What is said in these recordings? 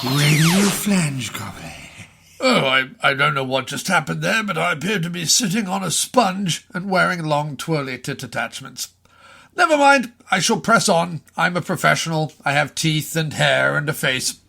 Radio Flange Goblin. Oh, I don't know what just happened there, but I appear to be sitting on a sponge and wearing long twirly tit attachments. Never mind, I shall press on. I'm a professional. I have teeth and hair and a face.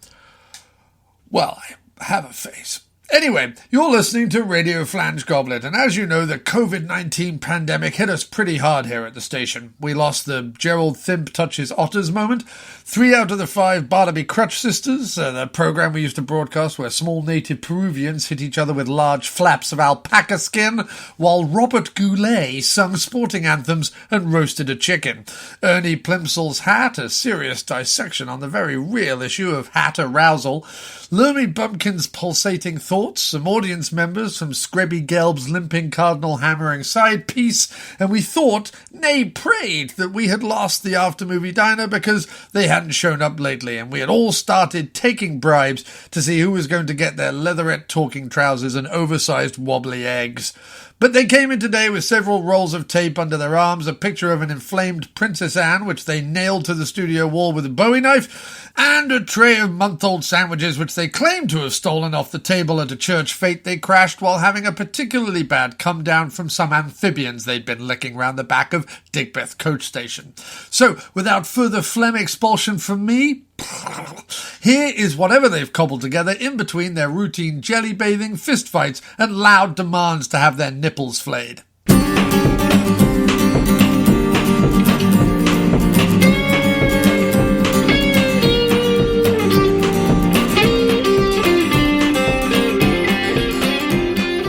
Well, I have a face. Anyway, you're listening to Radio Flange Goblet, and as you know, the COVID-19 pandemic hit us pretty hard here at the station. We lost the Gerald Thimp touches otters moment, 3 out of the 5 Barnaby Crutch sisters, the program we used to broadcast where small native Peruvians hit each other with large flaps of alpaca skin, while Robert Goulet sung sporting anthems and roasted a chicken. Ernie Plimsoll's hat, a serious dissection on the very real issue of hat arousal. Lermy Bumpkin's pulsating thoughts, some audience members from Screbby Gelb's limping cardinal hammering side piece, and we thought, nay prayed, that we had lost the after-movie diner because they hadn't shown up lately, and we had all started taking bribes to see who was going to get their leatherette talking trousers and oversized wobbly eggs. But they came in today with several rolls of tape under their arms, a picture of an inflamed Princess Anne, which they nailed to the studio wall with a Bowie knife, and a tray of month-old sandwiches, which they claimed to have stolen off the table at a church fete they crashed while having a particularly bad come-down from some amphibians they'd been licking round the back of Digbeth coach station. So, without further phlegm expulsion from me, here is whatever they've cobbled together in between their routine jelly-bathing, fistfights, and loud demands to have their nipples flayed.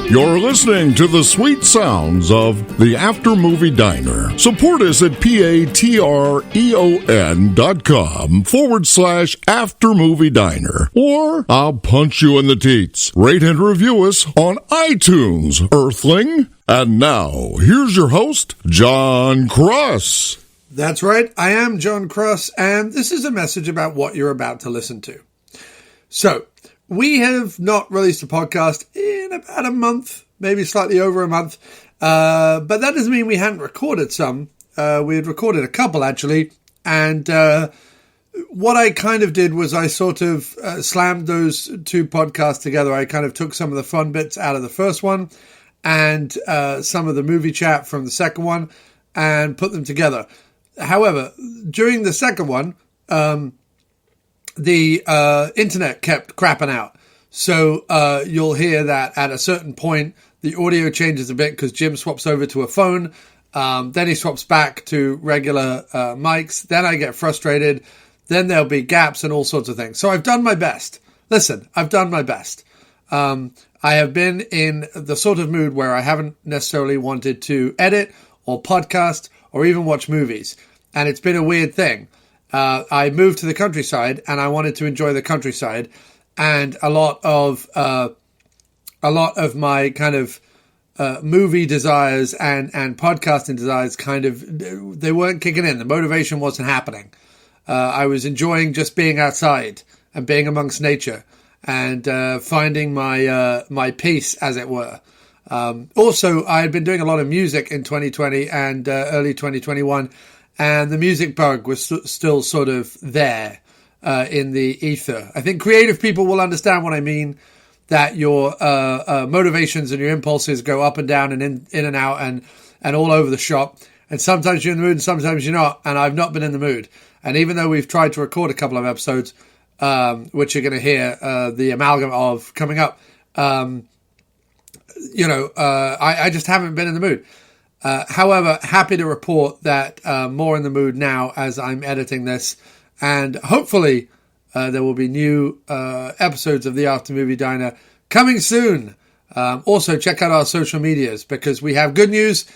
You're listening to the sweet sounds of the After Movie Diner. Support us at patreon.com/After Movie Diner. Or I'll punch you in the teats. Rate and review us on iTunes, Earthling. And now, here's your host, John Cross. That's right, I am John Cross, and this is a message about what you're about to listen to. So, we have not released a podcast in about a month, maybe slightly over a month, but that doesn't mean we hadn't recorded some. We had recorded a couple, actually, and what I kind of did was I sort of slammed those 2 podcasts together. I kind of took some of the fun bits out of the first one and some of the movie chat from the second one and put them together. However, during the second one, the internet kept crapping out. So you'll hear that at a certain point, the audio changes a bit because Jim swaps over to a phone. Then he swaps back to regular mics. Then I get frustrated. Then there'll be gaps and all sorts of things. So I've done my best. Listen, I've done my best. I have been in the sort of mood where I haven't necessarily wanted to edit or podcast or even watch movies. And it's been a weird thing. I moved to the countryside and I wanted to enjoy the countryside, and a lot of my kind of movie desires and podcasting desires they weren't kicking in. The motivation wasn't happening. I was enjoying just being outside and being amongst nature and finding my peace, as it were. Also, I had been doing a lot of music in 2020 and early 2021. And the music bug was still sort of there in the ether. I think creative people will understand what I mean, that your motivations and your impulses go up and down and in and out and all over the shop. And sometimes you're in the mood and sometimes you're not. And I've not been in the mood. And even though we've tried to record a couple of episodes, which you're going to hear the amalgam of coming up, I just haven't been in the mood. However, happy to report that more in the mood now as I'm editing this, and hopefully there will be new episodes of the After Movie Diner coming soon. Also, check out our social medias because we have good news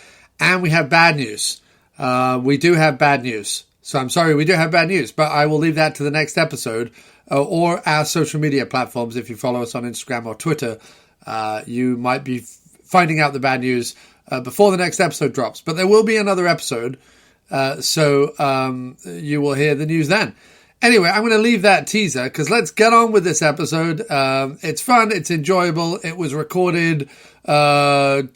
and we have bad news. We do have bad news. So I'm sorry, we do have bad news, but I will leave that to the next episode or our social media platforms. If you follow us on Instagram or Twitter, you might be finding out the bad news before the next episode drops. But there will be another episode, so you will hear the news then. Anyway, I'm going to leave that teaser because let's get on with this episode. It's fun. It's enjoyable. It was recorded a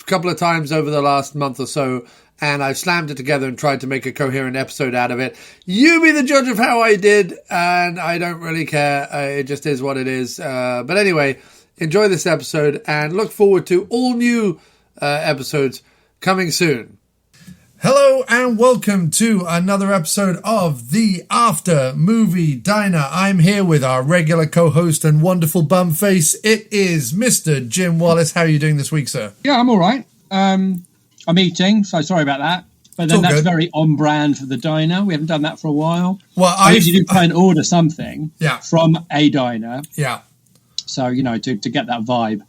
couple of times over the last month or so, and I've slammed it together and tried to make a coherent episode out of it. You be the judge of how I did, and I don't really care. It just is what it is. But anyway, enjoy this episode and look forward to all new episodes coming soon. Hello and welcome to another episode of the After Movie Diner. I'm here with our regular co-host and wonderful bum face. It is Mr. Jim Wallace. How are you doing this week, sir? Yeah, I'm all right. I'm eating, so sorry about that. But then that's very on brand for the diner. We haven't done that for a while. Well, I usually do try and order something from a diner. Yeah. So, you know, to get that vibe.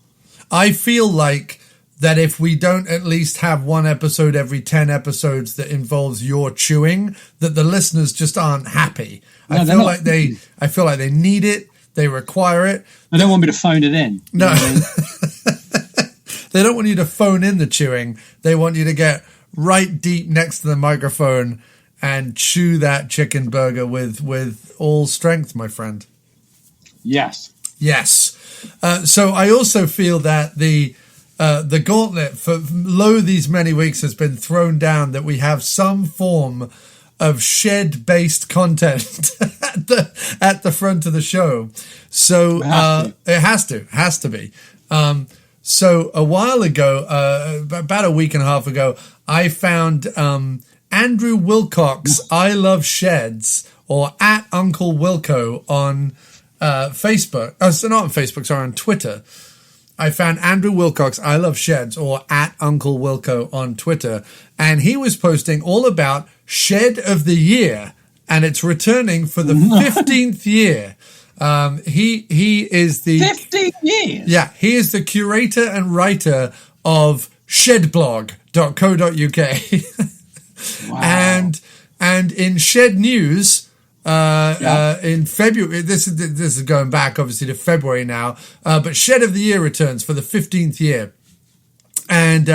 I feel like that if we don't at least have one episode every 10 episodes that involves your chewing, that the listeners just aren't happy. No, I feel like they need it. They require it. They don't want me to phone it in. No. You know what I mean? They don't want you to phone in the chewing. They want you to get right deep next to the microphone and chew that chicken burger with all strength, my friend. Yes. Yes. So I also feel that the gauntlet for these many weeks has been thrown down, that we have some form of shed-based content at the front of the show. So it has to be. So a while ago, about a week and a half ago, I found Andrew Wilcox, I Love Sheds, or at Uncle Wilco on Facebook. So not on Facebook, sorry, on Twitter. I found Andrew Wilcox, I Love Sheds, or at Uncle Wilco on Twitter. And he was posting all about Shed of the Year. And it's returning for the 15th year. He is the 15 years. Yeah, he is the curator and writer of shedblog.co.uk. Wow. And in Shed News, in February, this is going back obviously to February now, but Shed of the Year returns for the 15th year. And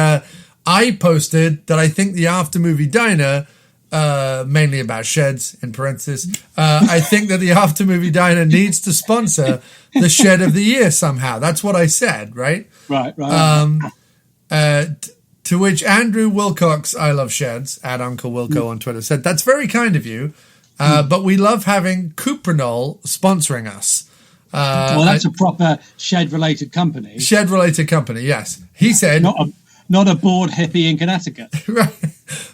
I posted that I think the After Movie Diner, mainly about sheds in parentheses, I think that the After Movie Diner needs to sponsor the Shed of the Year somehow. That's what I said, right? Right. To which Andrew Wilcox, I Love Sheds, at Uncle Wilco on Twitter, said, "That's very kind of you, but we love having Cuprinol sponsoring us." Well, that's a proper shed-related company. Shed-related company, yes. He said... Not a bored hippie in Connecticut. Right.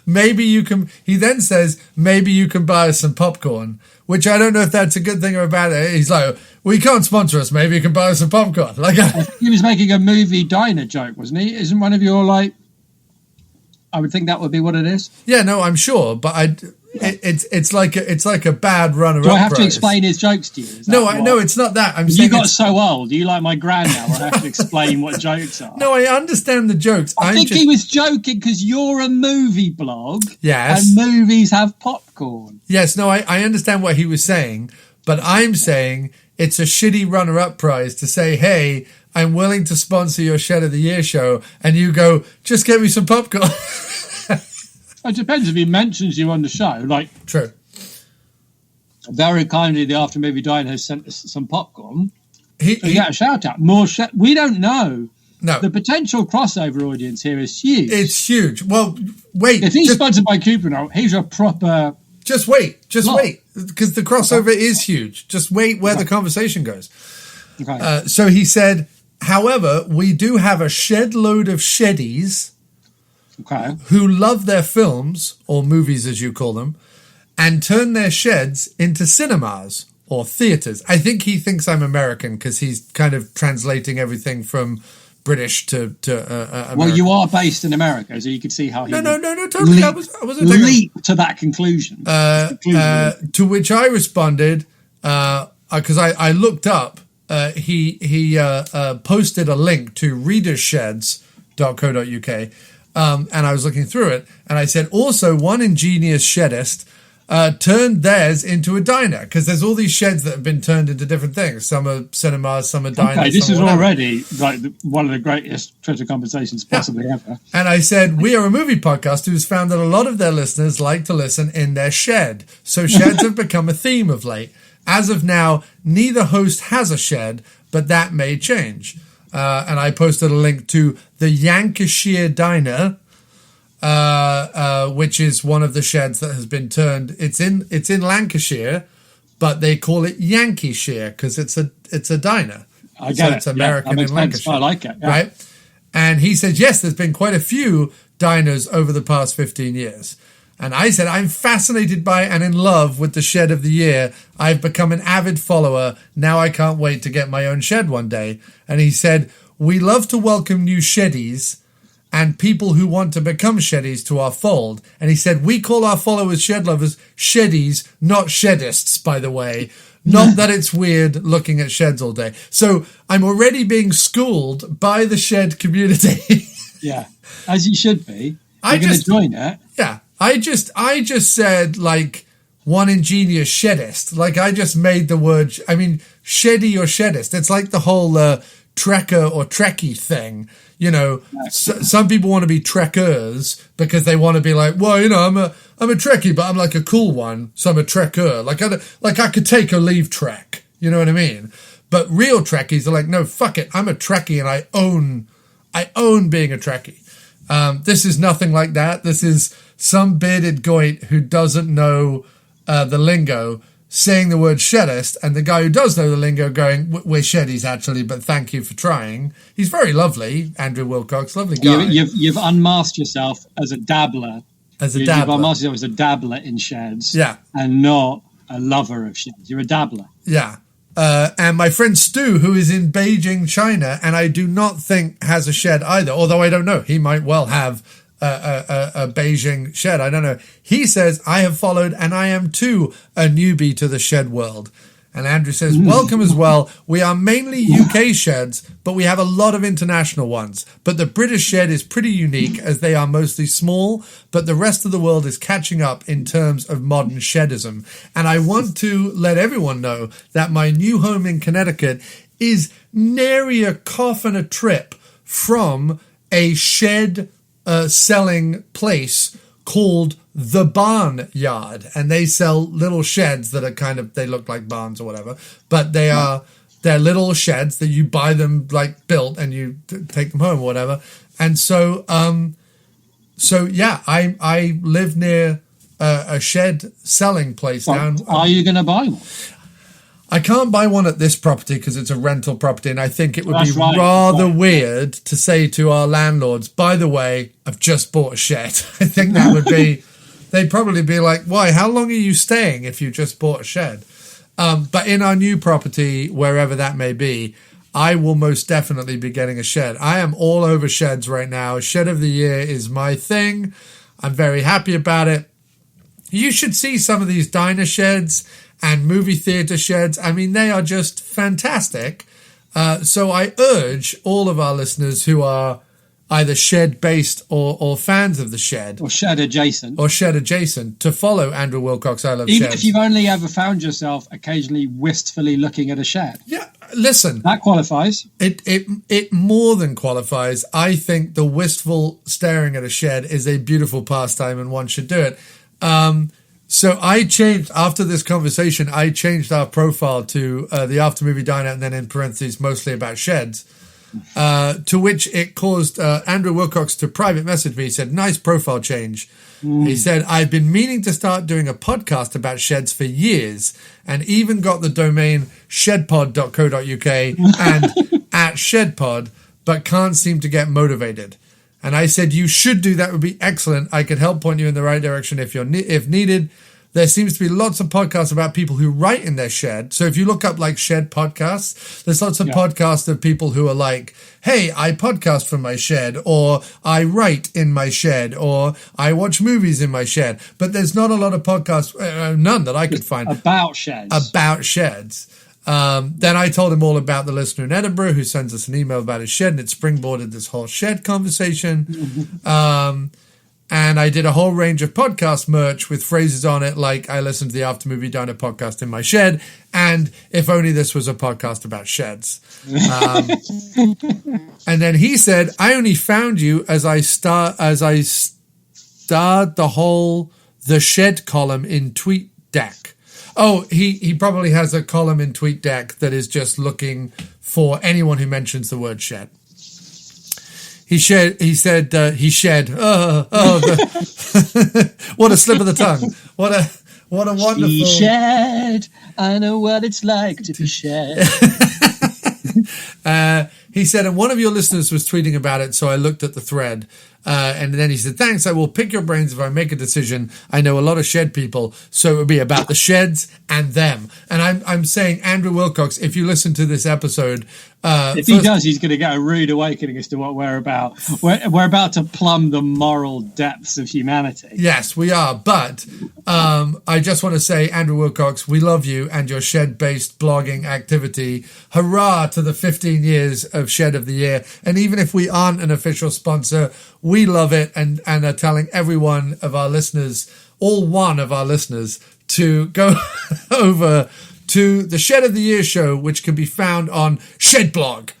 Maybe you can... He then says, maybe you can buy us some popcorn, which I don't know if that's a good thing or a bad thing. He's like, well, you can't sponsor us. Maybe you can buy us some popcorn. Like, he was making a movie diner joke, wasn't he? Isn't one of your, like... I would think that would be what it is. Yeah, no, I'm sure, but it's like a bad runner-up. Do I have to explain his jokes to you? No, it's not that. I'm saying you got so old. You like my gran now. I have to explain what jokes are. No, I understand the jokes. I think he was joking because you're a movie blog. Yes. And movies have popcorn. Yes, no, I understand what he was saying, but I'm saying it's a shitty runner-up prize to say, hey, I'm willing to sponsor your Shed of the Year show, and you go, just get me some popcorn. It depends if he mentions you on the show. Like, true. Very kindly, the After Movie Diner has sent us some popcorn. He got a shout out. More we don't know. No. The potential crossover audience here is huge. It's huge. Well, wait. If he's sponsored by Cuprinol, he's a proper... Just wait. Because the crossover is huge. Just wait where the conversation goes. Okay. So he said, however, we do have a shed load of sheddies who love their films, or movies as you call them, and turn their sheds into cinemas or theatres. I think he thinks I'm American because he's kind of translating everything from British to American. Well, you are based in America, so you can see how he No, totally. I wasn't leap to that conclusion. To which I responded, because I looked up, he posted a link to readersheds.co.uk, and I was looking through it, and I said, also one ingenious sheddist turned theirs into a diner, because there's all these sheds that have been turned into different things. Some are cinemas, some are diners. Okay, this is already like one of the greatest Twitter conversations possibly ever. And I said, we are a movie podcast who's found that a lot of their listeners like to listen in their shed. So sheds have become a theme of late. As of now, neither host has a shed, but that may change. And I posted a link to the Yankashire Diner, which is one of the sheds that has been turned. It's in Lancashire, but they call it Yankeeshire because it's a diner. I get it. It's American in Lancashire. I like it. Yeah. Right? And he said, yes, there's been quite a few diners over the past 15 years. And I said, I'm fascinated by and in love with the shed of the year. I've become an avid follower. Now I can't wait to get my own shed one day. And he said, we love to welcome new sheddies and people who want to become sheddies to our fold. And he said, we call our followers shed lovers sheddies, not shedists, by the way. Not that it's weird looking at sheds all day. So I'm already being schooled by the shed community. Yeah, as you should be. You're going to join it. Yeah, I just said like one ingenious shedist. Like I just made the word. I mean, sheddy or shedist. It's like the whole trekker or trekkie thing. You know, some people want to be trekkers because they want to be like, well, you know, I'm a trekkie, but I'm like a cool one, so I'm a trekker. Like I could take or leave trek. You know what I mean? But real trekkies are like, no, fuck it, I'm a trekkie and I own being a trekkie. This is nothing like that. This is some bearded goit who doesn't know the lingo saying the word shedist, and the guy who does know the lingo going, we're sheddies actually, but thank you for trying. He's very lovely, Andrew Wilcox, lovely guy. You've unmasked yourself as a dabbler. You've unmasked yourself as a dabbler in sheds. Yeah. And not a lover of sheds. You're a dabbler. Yeah. And my friend Stu, who is in Beijing, China, and I do not think has a shed either, although I don't know. He might well have a Beijing shed. I don't know. He says, I have followed and I am too a newbie to the shed world. And Andrew says, welcome as well. We are mainly UK sheds, but we have a lot of international ones. But the British shed is pretty unique as they are mostly small, but the rest of the world is catching up in terms of modern shedism. And I want to let everyone know that my new home in Connecticut is nary a cough and a trip from a shed selling place called The Barn Yard, and they sell little sheds that are they look like barns or whatever, but they're little sheds that you buy them like built and you take them home or whatever. And so yeah, I live near a shed selling place now. Are you going to buy one? I can't buy one at this property because it's a rental property, and I think it would be rather weird to say to our landlords, by the way, I've just bought a shed. I think that would be, they'd probably be like, why, how long are you staying if you just bought a shed? But in our new property, wherever that may be, I will most definitely be getting a shed. I am all over sheds right now. Shed of the year is my thing. I'm very happy about it. You should see some of these diner sheds and movie theatre sheds. I mean, they are just fantastic. So I urge all of our listeners who are either shed-based or fans of the shed. Or shed-adjacent. To follow Andrew Wilcox, I Love Sheds. Even if you've only ever found yourself occasionally wistfully looking at a shed. Yeah, listen. That qualifies. It more than qualifies. I think the wistful staring at a shed is a beautiful pastime and one should do it. So I changed, after this conversation, I changed our profile to the After Movie Diner, and then in parentheses, mostly about sheds, to which it caused Andrew Wilcox to private message me. He said, nice profile change. He said, I've been meaning to start doing a podcast about sheds for years, and even got the domain shedpod.co.uk and @shedpod, but can't seem to get motivated. And I said, you should do that. Would be excellent. I could help point you in the right direction if needed. There seems to be lots of podcasts about people who write in their shed. So if you look up like shed podcasts, there's lots of podcasts of people who are like, hey, I podcast from my shed, or I write in my shed, or I watch movies in my shed. But there's not a lot of podcasts, none that I could find. About sheds. Then I told him all about the listener in Edinburgh who sends us an email about his shed, and it springboarded this whole shed conversation. And I did a whole range of podcast merch with phrases on it like, I listened to the After Movie Diner podcast in my shed, and if only this was a podcast about sheds. And then he said, I only found you as I starred the shed column in TweetDeck. Oh, he probably has a column in TweetDeck that is just looking for anyone who mentions the word shed. He said, he shed. What a slip of the tongue. What a wonderful. He shed. I know what it's like to be shed. He said, and one of your listeners was tweeting about it, so I looked at the thread. And then he said, thanks, I will pick your brains if I make a decision. I know a lot of shed people, so it would be about the sheds and them. And I'm saying, Andrew Wilcox, if you listen to this episode... if he does, he's going to get a rude awakening as to what we're about. We're about to plumb the moral depths of humanity. Yes, we are. But I just want to say, Andrew Wilcox, we love you and your shed-based blogging activity. Hurrah to the 15 years of Shed of the Year. And even if we aren't an official sponsor, we love it and are telling every one of our listeners, all one of our listeners, to go over to the Shed of the Year show, which can be found on shedblog.co.uk.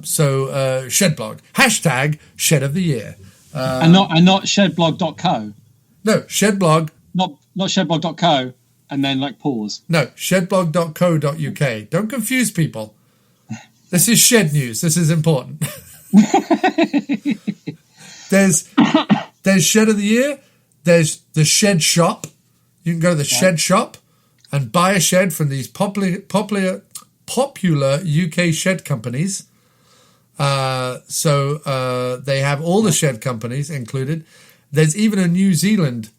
So shedblog, hashtag Shed of the Year. And not shedblog.co. No, shedblog. Not shedblog.co and then like pause. No, shedblog.co.uk. Don't confuse people. This is Shed News. This is important. There's Shed of the Year. There's the Shed Shop. You can go to the Shed Shop and buy a shed from these popular UK shed companies. So they have all the shed companies included. There's even a New Zealand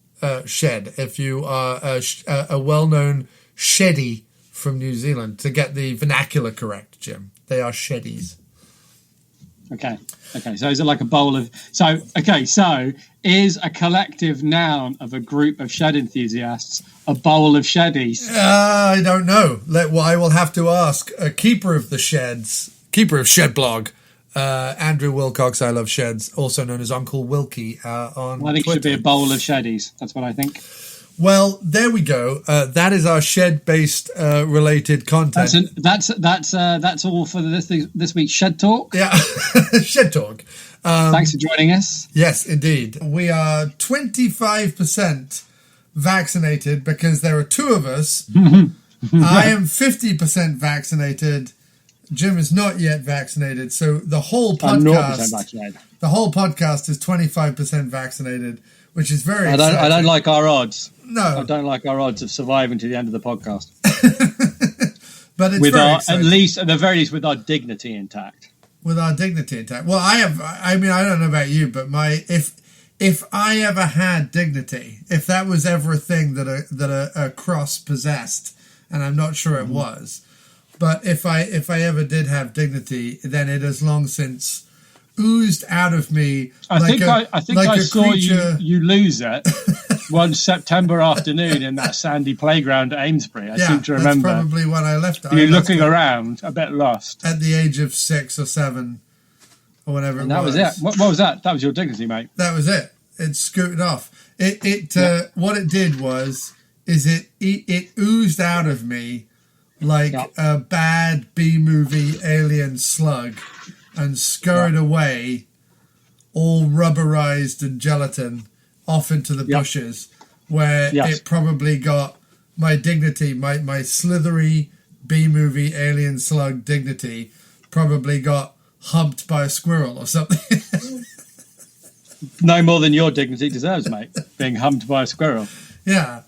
shed if you are a well-known sheddy from New Zealand, to get the vernacular correct, Jim. They are sheddies. Okay. So is it like a bowl of... So is a collective noun of a group of shed enthusiasts a bowl of sheddies? I don't know. I will have to ask a keeper of Shed Blog, Andrew Wilcox, I Love Sheds, also known as Uncle Wilkie on I think Twitter. It should be a bowl of sheddies. That's what I think. Well, there we go. That is our shed-based related content. That's all for this week's Shed Talk. Yeah, Shed Talk. Thanks for joining us. Yes, indeed. We are 25% vaccinated because there are two of us. I am 50% vaccinated. Jim is not yet vaccinated. So the whole podcast is 25% vaccinated, which is very exciting. I don't like our odds. No. I don't like our odds of surviving to the end of the podcast. But it's very exciting. At least, at the very least, with our dignity intact. With our dignity intact. Well, I don't know about you, but if I ever had dignity, if that was ever a thing that a cross possessed, and I'm not sure it was, but if I ever did have dignity, then it has long since oozed out of me. I think I saw you lose it one September afternoon in that sandy playground at Amesbury. I seem to remember. That's probably when I left. You looking around, a bit lost. At the age of 6 or 7 or whatever it was. That was it. What was that? That was your dignity, mate. That was it. It scooted off. What it did was it oozed out of me like a bad B-movie alien slug and scurried away, all rubberized and gelatin, off into the bushes, where it probably got my dignity, my slithery B-movie alien slug dignity, probably got humped by a squirrel or something. No more than your dignity deserves, mate, being humped by a squirrel. Yeah.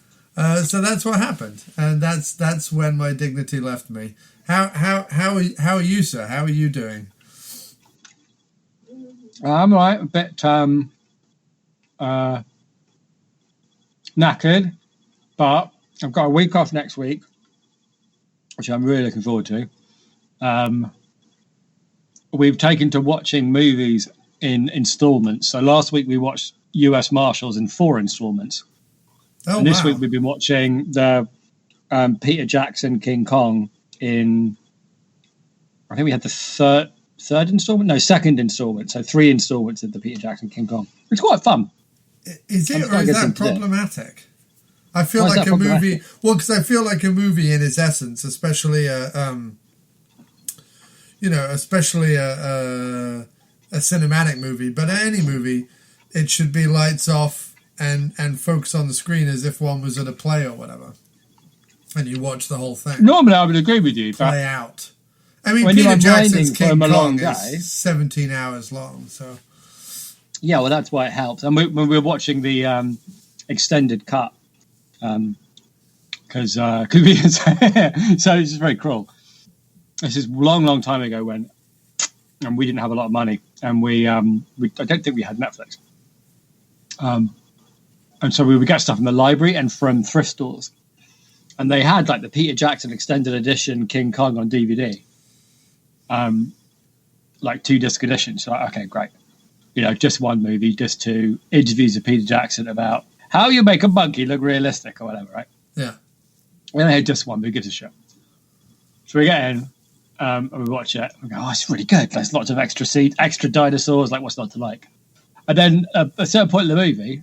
So that's what happened, and that's when my dignity left me. How are you, sir? How are you doing? I'm all right. A bit knackered, but I've got a week off next week, which I'm really looking forward to. We've taken to watching movies in installments. So last week we watched US Marshals in 4 installments. Oh, and this week we've been watching the Peter Jackson King Kong in, I think we had the third installment? No, second installment. So 3 installments of the Peter Jackson King Kong. It's quite fun. Is it, or is that problematic? I feel like a movie. Well, because I feel like a movie in its essence, especially a cinematic movie, but any movie, it should be lights off and focus on the screen as if one was at a play or whatever, and you watch the whole thing. Normally, I would agree with you. Play out. I mean, when Peter you're Jackson's unwinding King from a long Kong day. is 17 hours long, so... Yeah, well, that's why it helps. And when we were watching the extended cut, because we so it's just very cruel. This is long time ago when, and we didn't have a lot of money, and we I don't think we had Netflix, and so we would get stuff from the library and from thrift stores, and they had like the Peter Jackson extended edition King Kong on DVD, like 2-disc edition. So okay, great. Just one movie, just 2 interviews of Peter Jackson about how you make a monkey look realistic or whatever, right? Yeah. And they had just one, but who gives a shit? So we get in, and we watch it. We go, oh, it's really good. There's lots of extra scenes, extra dinosaurs, like what's not to like? And then at a certain point in the movie,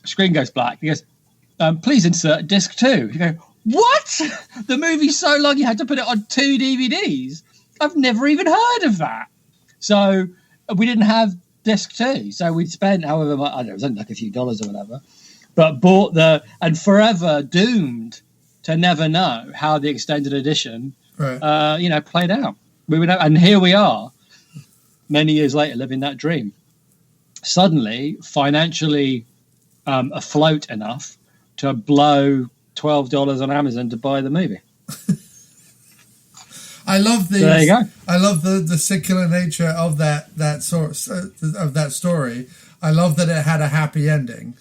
screen goes black. He goes, please insert disc 2. You go, what? The movie's so long you had to put it on 2 DVDs? I've never even heard of that. So... we didn't have disc 2, so we'd spent however much, I don't know, it was only like a few dollars or whatever, but bought and forever doomed to never know how the extended edition, played out. We would, and here we are, many years later, living that dream. Suddenly, financially afloat enough to blow $12 on Amazon to buy the movie. I love the. So there you go. I love the secular nature of that story. I love that it had a happy ending.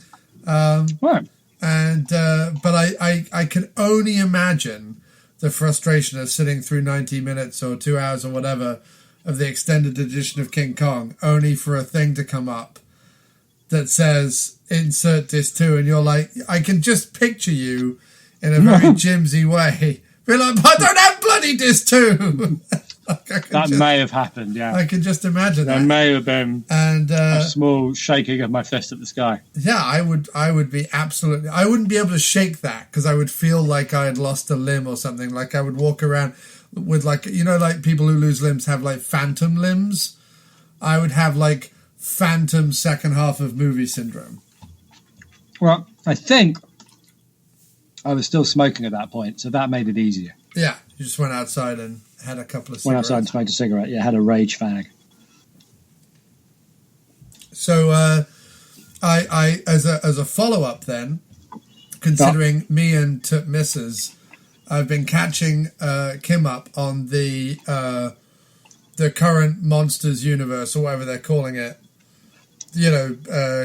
Right. And but I can only imagine the frustration of sitting through 90 minutes or 2 hours or whatever of the extended edition of King Kong, only for a thing to come up that says insert disc 2, and you're like, I can just picture you in a very Jimsy way. Be like, I don't have bloody disc 2. That may have happened, yeah. I can just imagine that. There may have been and a small shaking of my fist at the sky. Yeah, I would be absolutely... I wouldn't be able to shake that because I would feel like I had lost a limb or something. Like I would walk around with like people who lose limbs have like phantom limbs. I would have like phantom second half of movie syndrome. Well, I think I was still smoking at that point, so that made it easier. Yeah, you just went outside and had a couple of cigarettes. Went outside and smoked a cigarette. Yeah, had a rage fag. So, I as a follow up then, considering me and Mrs., I've been catching Kim up on the current Monsters universe or whatever they're calling it.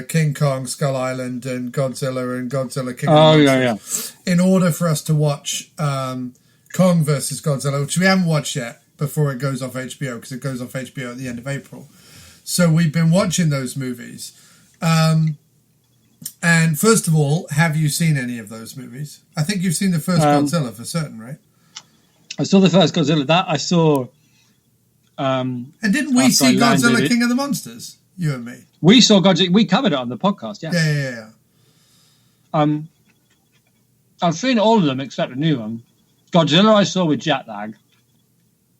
King Kong, Skull Island, and Godzilla King of the Monsters. In order for us to watch Kong versus Godzilla, which we haven't watched yet before it goes off HBO, because it goes off HBO at the end of April. So we've been watching those movies. And first of all, have you seen any of those movies? I think you've seen the first Godzilla for certain, right? I saw the first Godzilla. That I saw. And didn't we see Godzilla King of the Monsters? You and me. We saw Godzilla. We covered it on the podcast. Yeah. Yeah. I've seen all of them except the new one. Godzilla I saw with jet lag,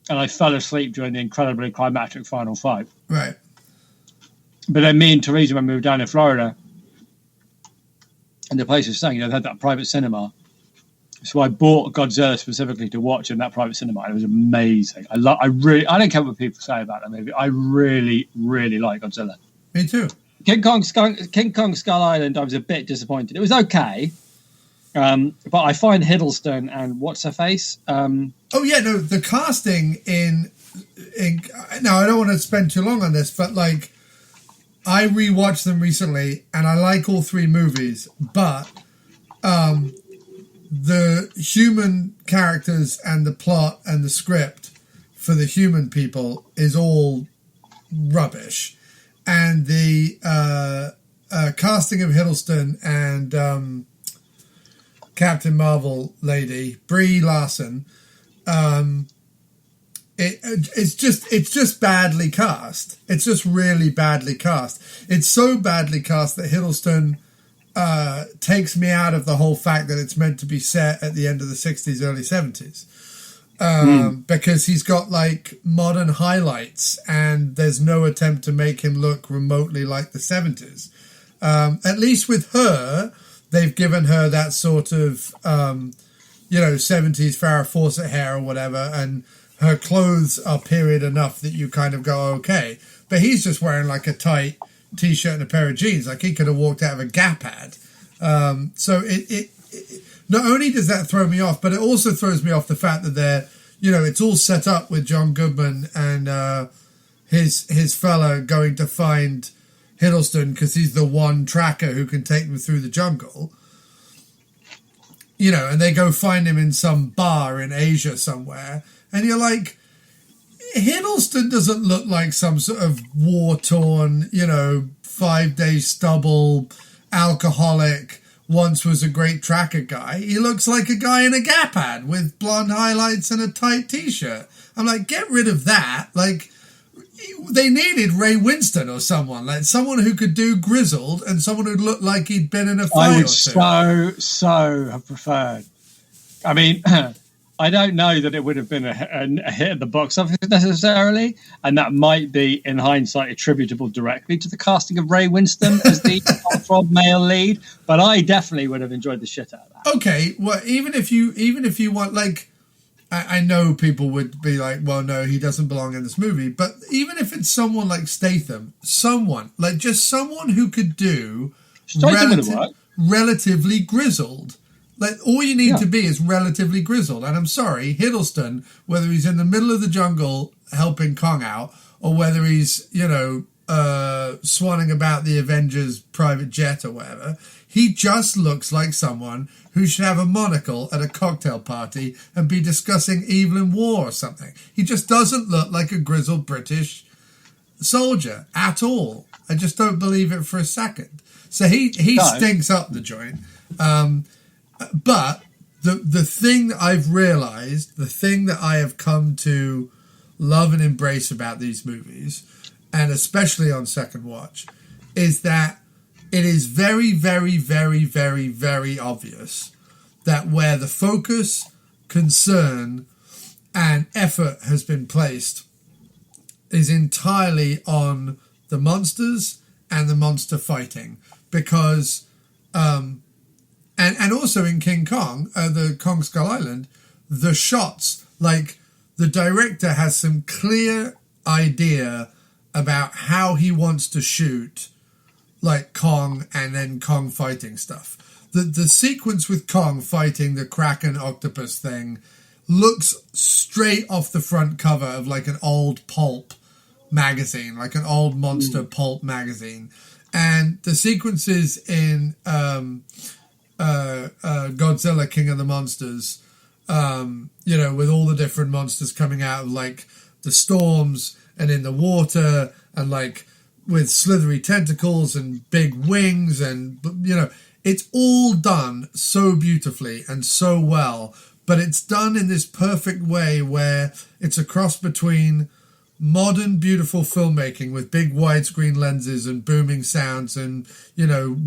and I fell asleep during the incredibly climactic final fight. Right. But then me and Teresa, when we were down in Florida, and the place was saying, they had that private cinema. So I bought Godzilla specifically to watch in that private cinema, and it was amazing. I don't care what people say about that movie. I really, really like Godzilla. Me too. King Kong Skull Island, I was a bit disappointed. It was okay, but I find Hiddleston and what's her face. The casting in. Now I don't want to spend too long on this, but like, I rewatched them recently, and I like all 3 movies, but the human characters and the plot and the script for the human people is all rubbish. And the casting of Hiddleston and Captain Marvel lady, Brie Larson, it's just badly cast. It's just really badly cast. It's so badly cast that Hiddleston takes me out of the whole fact that it's meant to be set at the end of the 60s, early 70s. Because he's got like modern highlights and there's no attempt to make him look remotely like the 70s. At least with her, they've given her that sort of, 70s Farrah Fawcett hair or whatever, and her clothes are period enough that you kind of go, okay. But he's just wearing like a tight t-shirt and a pair of jeans. Like he could have walked out of a Gap ad. So it not only does that throw me off, but it also throws me off the fact that they're, it's all set up with John Goodman and his fella going to find Hiddleston because he's the one tracker who can take them through the jungle. And they go find him in some bar in Asia somewhere. And you're like, Hiddleston doesn't look like some sort of war-torn, 5-day stubble, alcoholic, once was a great tracker guy. He looks like a guy in a Gap ad with blonde highlights and a tight t-shirt. I'm like, get rid of that. Like, they needed Ray Winston or someone who could do grizzled and someone who looked like he'd been in a fight. I would so have preferred. I mean, I don't know that it would have been a hit at the box office necessarily, and that might be, in hindsight, attributable directly to the casting of Ray Winston as the heartthrob male lead. But I definitely would have enjoyed the shit out of that. Okay, well, even if you want, like, I know people would be like, well, no, he doesn't belong in this movie. But even if it's someone like Statham, someone who could do relatively grizzled. Like, all you need to be is relatively grizzled. And I'm sorry, Hiddleston, whether he's in the middle of the jungle helping Kong out, or whether he's, swanning about the Avengers private jet or whatever, he just looks like someone who should have a monocle at a cocktail party and be discussing evil and war or something. He just doesn't look like a grizzled British soldier at all. I just don't believe it for a second. So he stinks up the joint. But the thing that I've realised, the thing that I have come to love and embrace about these movies, and especially on second watch, is that it is very, very, very, very, very obvious that where the focus, concern, and effort has been placed is entirely on the monsters and the monster fighting. Because, and also in King Kong, the Kong Skull Island, the shots, like the director has some clear idea about how he wants to shoot like Kong and then Kong fighting stuff. The sequence with Kong fighting the Kraken octopus thing looks straight off the front cover of like an old pulp magazine, like an old monster pulp magazine. And the sequences in Godzilla King of the Monsters, with all the different monsters coming out of like the storms and in the water and like with slithery tentacles and big wings, and it's all done so beautifully and so well, but it's done in this perfect way where it's a cross between modern beautiful filmmaking with big widescreen lenses and booming sounds and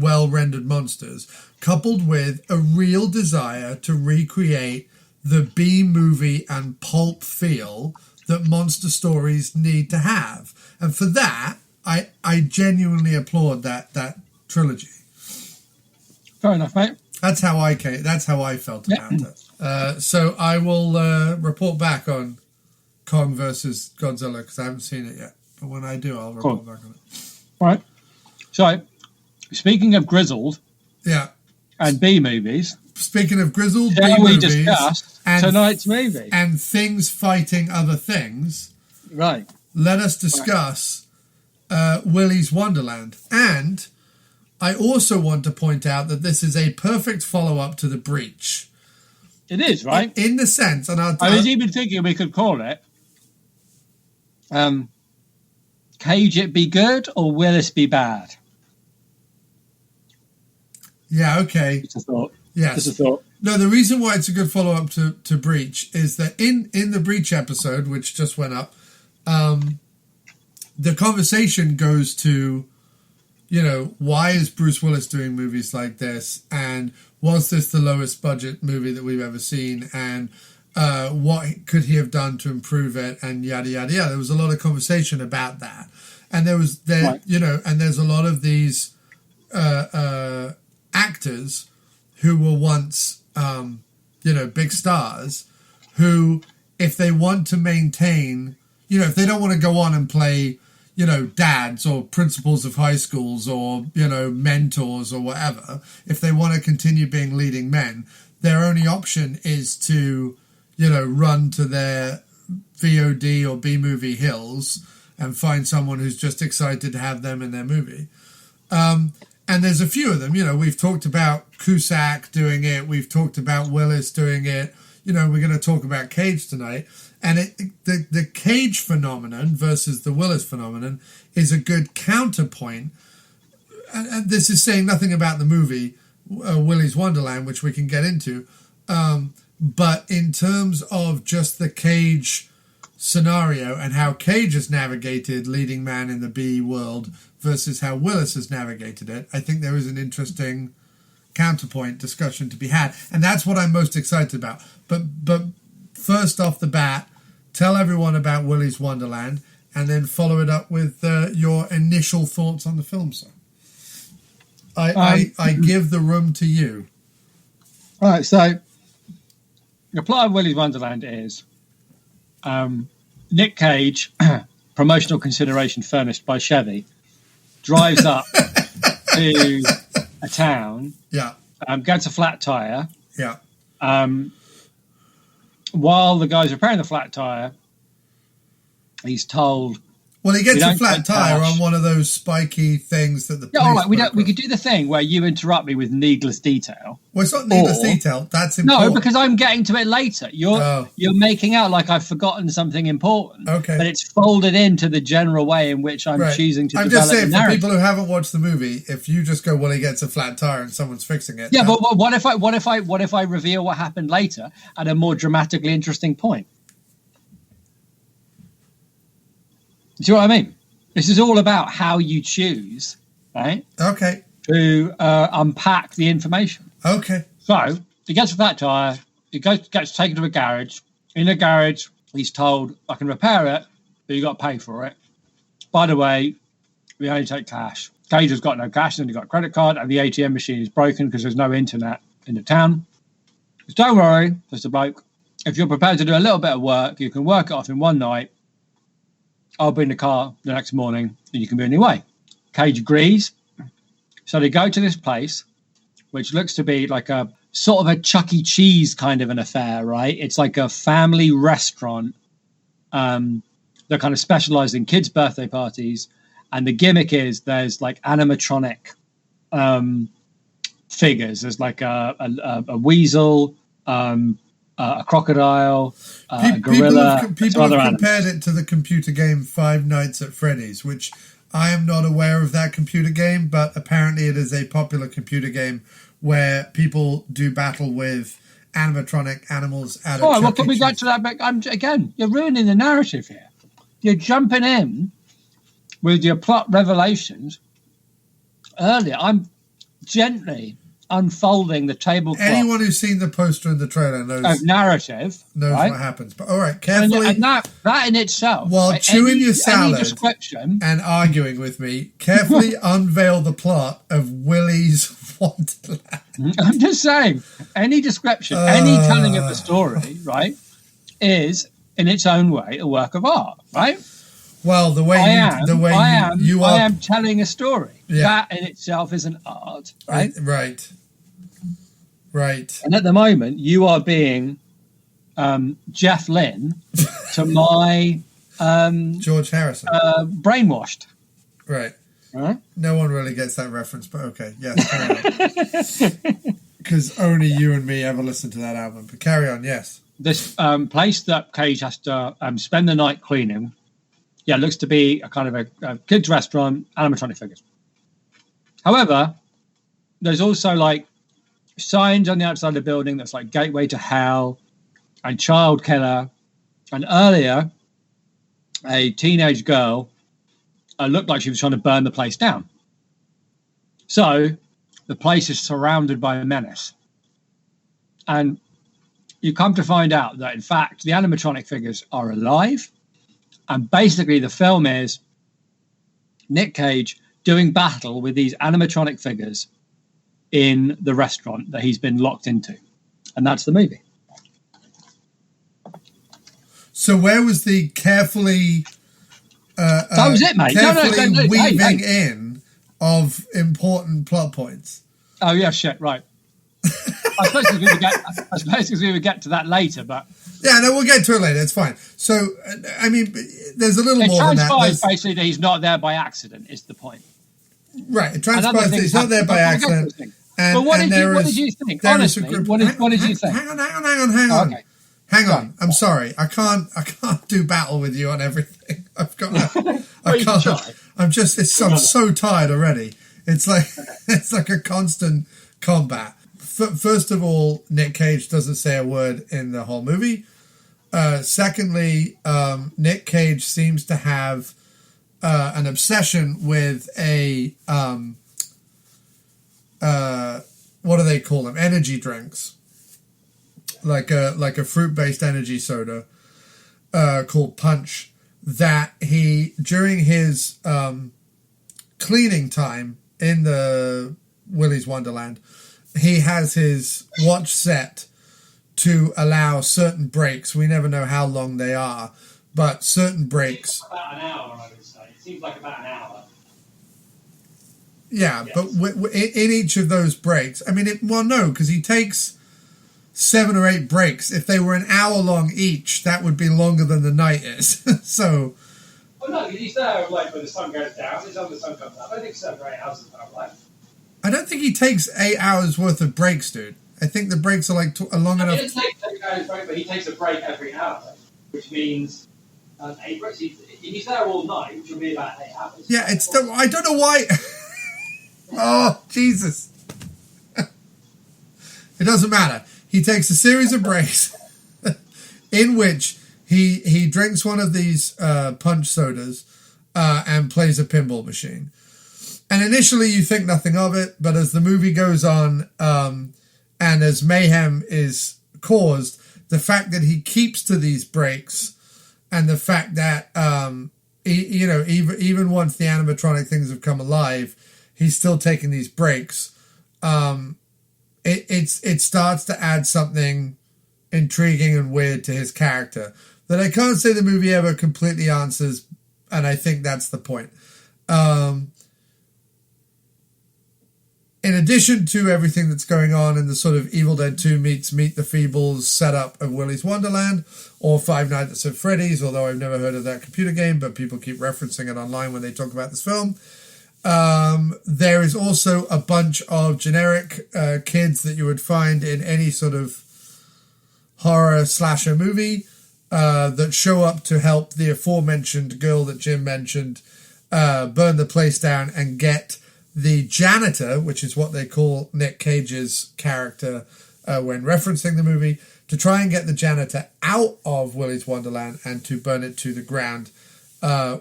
well rendered monsters, coupled with a real desire to recreate the B movie and pulp feel that monster stories need to have. And for that, I genuinely applaud that trilogy. Fair enough, mate. That's how I felt about it. So I will report back on Kong versus Godzilla because I haven't seen it yet. But when I do, I'll report back on it. All right. So, speaking of grizzled, and B movies. Speaking of grizzled B movies, discuss tonight's movie and things fighting other things. Right. Let us discuss Willy's Wonderland. And I also want to point out that this is a perfect follow-up to The Breach. It is, right? In the sense, and I was even thinking we could call it Cage It Be Good or Willis Be Bad? Yeah, okay. Just a thought. Yes. Just a thought. No, the reason why it's a good follow-up to Breach is that in the Breach episode, which just went up, the conversation goes to, why is Bruce Willis doing movies like this? And was this the lowest budget movie that we've ever seen? And what could he have done to improve it? And yada, yada, yada. There was a lot of conversation about that. And and there's a lot of these actors who were once, big stars who if they want to maintain, if they don't want to go on and play, dads or principals of high schools or, mentors or whatever, if they want to continue being leading men, their only option is to, run to their VOD or B-movie hills and find someone who's just excited to have them in their movie. And there's a few of them. We've talked about Cusack doing it. We've talked about Willis doing it. We're going to talk about Cage tonight. And the Cage phenomenon versus the Willis phenomenon is a good counterpoint. And this is saying nothing about the movie Willy's Wonderland, which we can get into. But in terms of just the Cage scenario and how Cage has navigated leading man in the B world versus how Willis has navigated it, I think there is an interesting counterpoint discussion to be had, and that's what I'm most excited about. But first off the bat, tell everyone about Willy's Wonderland, and then follow it up with your initial thoughts on the film, sir. I give the room to you. All right, so the plot of Willy's Wonderland is Nic Cage, promotional consideration furnished by Chevy, drives up to a town, gets a flat tire. Yeah. While the guy's repairing the flat tire, he's told. Well, he gets a flat tire on one of those spiky things that the police. All right, we could do the thing where you interrupt me with needless detail. Well, it's not needless detail. That's important. No, because I'm getting to it later. You're making out like I've forgotten something important. Okay. But it's folded into the general way in which I'm choosing to develop the narrative. I'm just saying, for people who haven't watched the movie, if you just go, well, he gets a flat tire and someone's fixing it. Yeah, but what if I reveal what happened later at a more dramatically interesting point? Do you know what I mean? This is all about how you choose, right? Okay. To unpack the information. Okay. So he gets a flat tire. He gets taken to a garage. In the garage, he's told, "I can repair it, but you got to pay for it. By the way, we only take cash." Cage has got no cash, and he got a credit card, and the ATM machine is broken because there's no internet in the town. He says, "Don't worry," says the bloke. "If you're prepared to do a little bit of work, you can work it off in one night. I'll bring the car the next morning and you can be on your way." Cage agrees. So they go to this place, which looks to be like a sort of a Chuck E. Cheese kind of an affair, right? It's like a family restaurant. They're kind of specialized in kids' birthday parties. And the gimmick is there's like animatronic figures. There's like a weasel, a crocodile, a gorilla. People have compared it to the computer game Five Nights at Freddy's, which I am not aware of that computer game, but apparently it is a popular computer game where people do battle with animatronic animals at a Chuck E. Well, can we get to that back? Again, you're ruining the narrative here. You're jumping in with your plot revelations earlier. I'm gently unfolding the tablecloth. Anyone who's seen the poster and the trailer knows narrative knows right? what happens. But all right, carefully. And that in itself, while right, chewing your salad description, and arguing with me, carefully unveil the plot of Willy's Wonderland. I'm just saying, any description, any telling of the story, right, is in its own way a work of art, right? Well, I am telling a story. Yeah. That in itself is an art, right? Right. And at the moment, you are being Jeff Lynne to my George Harrison brainwashed. Right. Right. No one really gets that reference, but okay, yes. Because only you and me ever listen to that album. But carry on, yes. This place that Cage has to spend the night cleaning. Yeah, looks to be a kind of a kids' restaurant, animatronic figures. However, there's also like signs on the outside of the building that's like gateway to hell and child killer. And earlier, a teenage girl looked like she was trying to burn the place down. So the place is surrounded by a menace. And you come to find out that, in fact, the animatronic figures are alive. And basically the film is Nic Cage doing battle with these animatronic figures in the restaurant that he's been locked into. And that's the movie. So where was the carefully... that was it, mate. Carefully weaving in of important plot points. Oh, yeah, shit, right. I suppose we would get to that later, but... Yeah, no, we'll get to it later. It's fine. So, I mean, there's a little more than that. It transpires basically that he's not there by accident, is the point. Right, it transpires that he's not there by accident. But what did you think? Honestly, what did you think? Hang on. Okay. Hang on. I'm sorry. I can't do battle with you on everything. I'm so tired already. It's like a constant combat. First of all, Nic Cage doesn't say a word in the whole movie. Secondly, Nic Cage seems to have an obsession with a what do they call them? Energy drinks, like a fruit-based energy soda called Punch. That he, during his cleaning time in the Willy's Wonderland, he has his watch set to allow certain breaks. We never know how long they are, but certain breaks. About an hour, I would say. It seems like about an hour. Yeah, yes. But in each of those breaks, I mean, no, because he takes 7 or 8 breaks. If they were an hour long each, that would be longer than the night is. So. Well, no, he's there like when the sun goes down. It's on the sun comes up. I think 7 or 8 hours is about right. I don't think he takes 8 hours worth of breaks, dude. I think the breaks are like long enough. He takes 8 hours break, but he takes a break every hour, which means 8 breaks. He's there all night, which will be about 8 hours. Yeah, I don't know why. Oh, Jesus. It doesn't matter. He takes a series of breaks in which he drinks one of these punch sodas and plays a pinball machine. And initially you think nothing of it, but as the movie goes on and as mayhem is caused, the fact that he keeps to these breaks and the fact that, even once the animatronic things have come alive, he's still taking these breaks. It starts to add something intriguing and weird to his character that I can't say the movie ever completely answers, and I think that's the point. In addition to everything that's going on in the sort of Evil Dead 2 meets Meet the Feebles setup of Willy's Wonderland or Five Nights at Freddy's, although I've never heard of that computer game, but people keep referencing it online when they talk about this film. There is also a bunch of generic kids that you would find in any sort of horror slasher movie that show up to help the aforementioned girl that Jim mentioned burn the place down and get the janitor, which is what they call Nic Cage's character when referencing the movie, to try and get the janitor out of Willy's Wonderland and to burn it to the ground,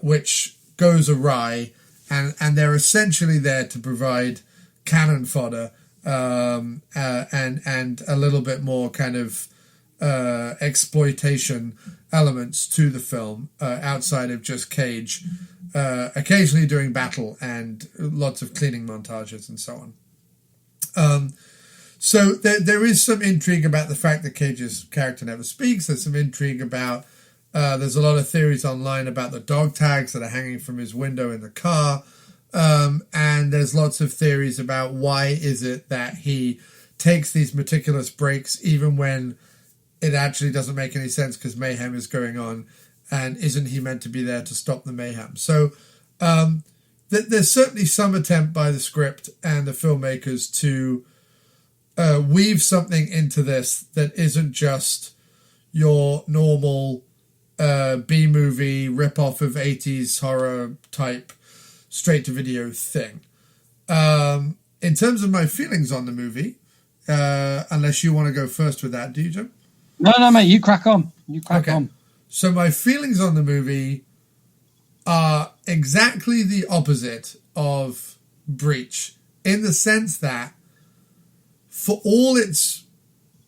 which goes awry. And they're essentially there to provide cannon fodder and a little bit more kind of exploitation elements to the film outside of just Cage occasionally doing battle and lots of cleaning montages and so on. So there is some intrigue about the fact that Cage's character never speaks. There's some intrigue about there's a lot of theories online about the dog tags that are hanging from his window in the car. And there's lots of theories about why is it that he takes these meticulous breaks even when it actually doesn't make any sense because mayhem is going on, and isn't he meant to be there to stop the mayhem? So there's certainly some attempt by the script and the filmmakers to weave something into this that isn't just your normal B-movie rip-off of 80s horror type straight-to-video thing. In terms of my feelings on the movie, unless you want to go first with that, do you, Jim? No, mate, you crack on. On. So my feelings on the movie are exactly the opposite of Breach, in the sense that for all it's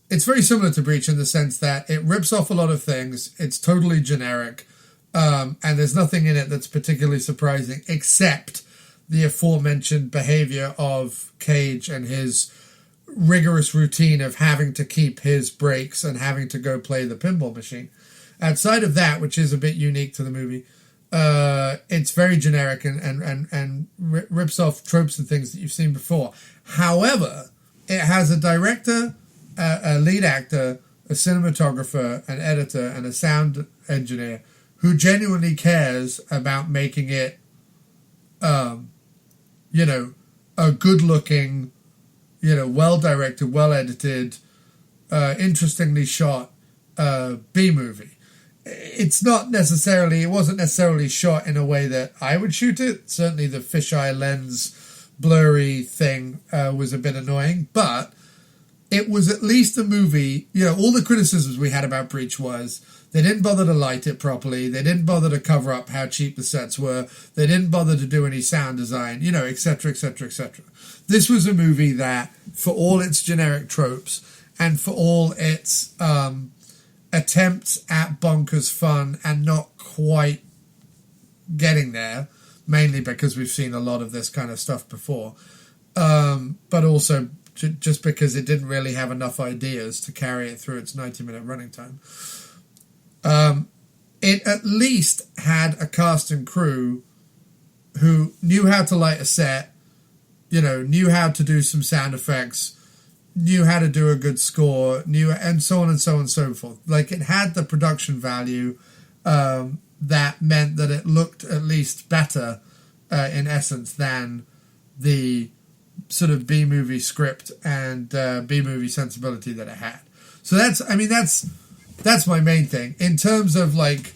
very similar to Breach in the sense that it rips off a lot of things, it's totally generic, and there's nothing in it that's particularly surprising except the aforementioned behavior of Cage and his rigorous routine of having to keep his breaks and having to go play the pinball machine. Outside of that, which is a bit unique to the movie, it's very generic and rips off tropes and things that you've seen before. However, it has a director, a lead actor, a cinematographer, an editor, and a sound engineer who genuinely cares about making it, a good-looking, well-directed, well-edited, interestingly shot B-movie. It wasn't necessarily shot in a way that I would shoot it. Certainly the fisheye lens blurry thing was a bit annoying, but it was at least a movie. All the criticisms we had about Breach was they didn't bother to light it properly. They didn't bother to cover up how cheap the sets were. They didn't bother to do any sound design, etc., etc., etc. This was a movie that, for all its generic tropes and for all its attempts at bonkers fun and not quite getting there, mainly because we've seen a lot of this kind of stuff before, but also just because it didn't really have enough ideas to carry it through its 90-minute running time. It at least had a cast and crew who knew how to light a set, knew how to do some sound effects, knew how to do a good score, and so on and so on and so forth. Like, it had the production value that meant that it looked at least better, in essence, than the sort of B-movie script and B-movie sensibility that it had. So that's my main thing. In terms of, like,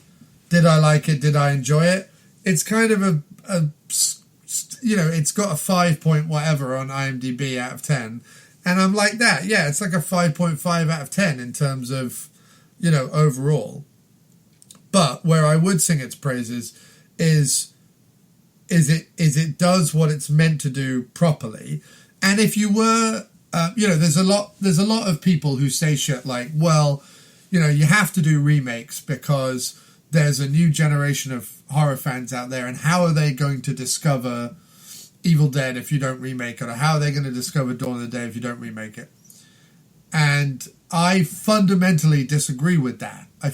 did I like it? Did I enjoy it? It's kind of it's got a 5 point whatever on IMDb out of 10. And I'm like that. Yeah, it's like a 5.5 out of 10 in terms of, overall. But where I would sing its praises is it does what it's meant to do properly. And if you were, there's a lot of people who say shit like, well, you have to do remakes because there's a new generation of horror fans out there, and how are they going to discover Evil Dead if you don't remake it, or how are they going to discover Dawn of the Dead if you don't remake it? And I fundamentally disagree with that. I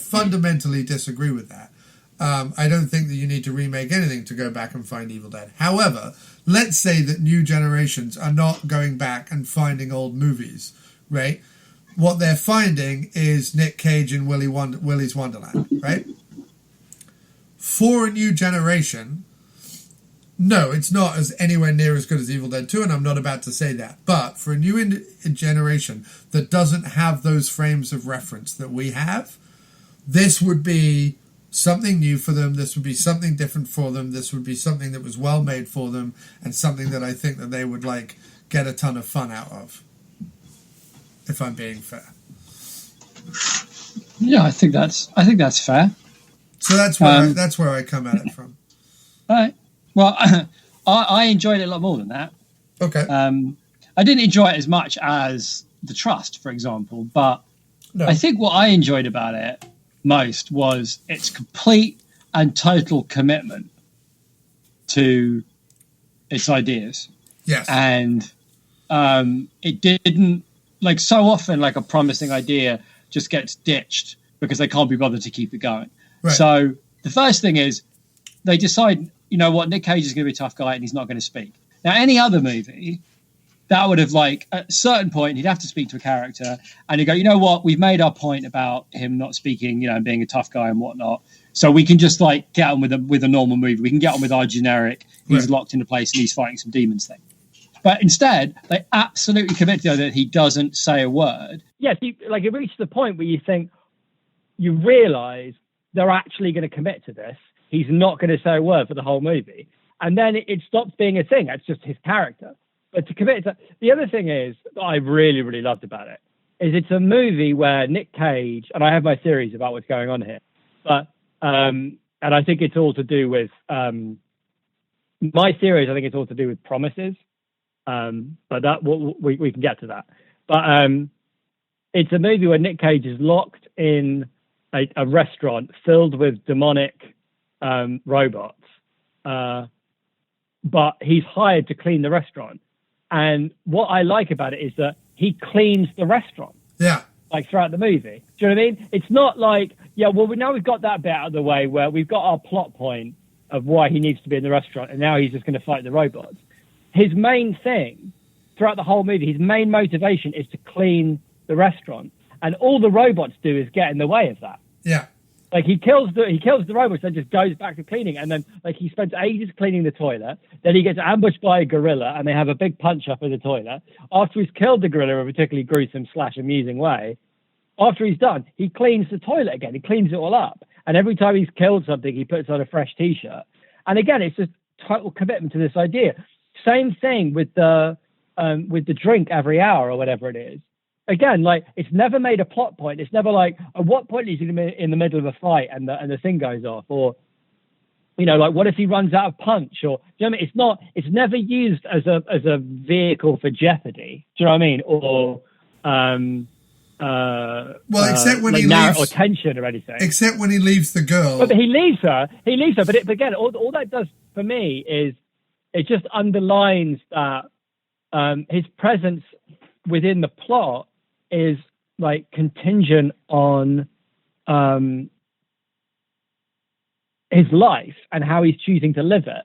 don't think that you need to remake anything to go back and find Evil Dead. However, let's say that new generations are not going back and finding old movies, right? What they're finding is Nic Cage and Willy's Wonderland, right? For a new generation, no, it's not anywhere near as good as Evil Dead 2, and I'm not about to say that. But for a new generation that doesn't have those frames of reference that we have, this would be something new for them. This would be something different for them. This would be something that was well made for them, and something that I think that they would get a ton of fun out of. If I'm being fair. Yeah, I think that's fair. So that's where I come at it from. All right. Well, I enjoyed it a lot more than that. Okay. I didn't enjoy it as much as The Trust, for example, but no. I think what I enjoyed about it most was its complete and total commitment to its ideas. Yes. And it didn't, like, so often, like, a promising idea just gets ditched because they can't be bothered to keep it going. Right. So the first thing is they decide, you know what, Nic Cage is going to be a tough guy and he's not going to speak. Now, any other movie, that would have, like, at a certain point, he'd have to speak to a character and he'd go, you know what, we've made our point about him not speaking, and being a tough guy and whatnot. So we can just, like, get on with a normal movie. We can get on with our generic, he's locked in a place and he's fighting some demons thing. But instead, they absolutely commit to the idea that he doesn't say a word. Yes, like, it reaches the point where you think, you realise they're actually going to commit to this. He's not going to say a word for the whole movie. And then it stops being a thing. It's just his character. But to commit to... The other thing is, that I really, really loved about it, is it's a movie where Nic Cage... And I have my theories about what's going on here. But... and I think it's all to do with... my theories, I think it's all to do with promises. But that we can get to that. But it's a movie where Nic Cage is locked in a restaurant filled with demonic robots, but he's hired to clean the restaurant. And what I like about it is that he cleans the restaurant. Yeah. Like, throughout the movie. Do you know what I mean? It's not like Yeah, well, now we've got that bit out of the way where we've got our plot point of why he needs to be in the restaurant, and now he's just going to fight the robots. His main thing throughout the whole movie, his main motivation is to clean the restaurant, and all the robots do is get in the way of that. Yeah. Like he kills the robots, then just goes back to cleaning, and then like he spends ages cleaning the toilet. Then he gets ambushed by a gorilla, and they have a big punch up in the toilet. After he's killed the gorilla in a particularly gruesome / amusing way, after he's done, he cleans the toilet again. He cleans it all up, and every time he's killed something, he puts on a fresh T-shirt. And again, it's just total commitment to this idea. Same thing with the drink every hour or whatever it is. Again, like it's never made a plot point. It's never like at what point is he in the middle of a fight and the thing goes off, or like what if he runs out of punch, or do you know what I mean? It's never used as a vehicle for jeopardy. Do you know what I mean? Or except when like he leaves, or tension or anything. Except when he leaves the girl. But he leaves her. But again, all that does for me is it just underlines that his presence within the plot is like contingent on his life and how he's choosing to live it.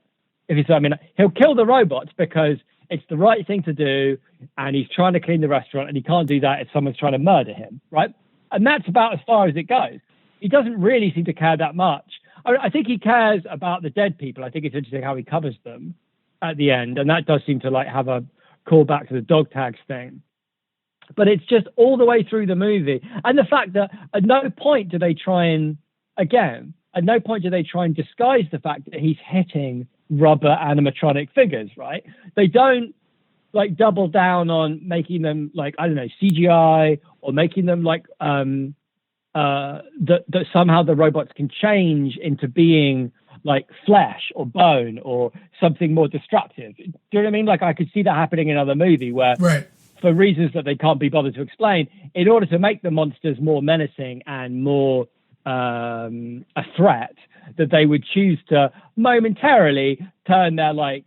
He'll kill the robots because it's the right thing to do, and he's trying to clean the restaurant, and he can't do that if someone's trying to murder him, right? And that's about as far as it goes. He doesn't really seem to care that much. I think he cares about the dead people. I think it's interesting how he covers them at the end, and that does seem to like have a call back to the dog tags thing. But it's just all the way through the movie, and the fact that at no point do they try and disguise the fact that he's hitting rubber animatronic figures, right? They don't like double down on making them like, I don't know, CGI, or making them like that somehow the robots can change into being like flesh or bone or something more destructive. Do you know what I mean? Like I could see that happening in another movie where, right, for reasons that they can't be bothered to explain, in order to make the monsters more menacing and more a threat, that they would choose to momentarily turn their like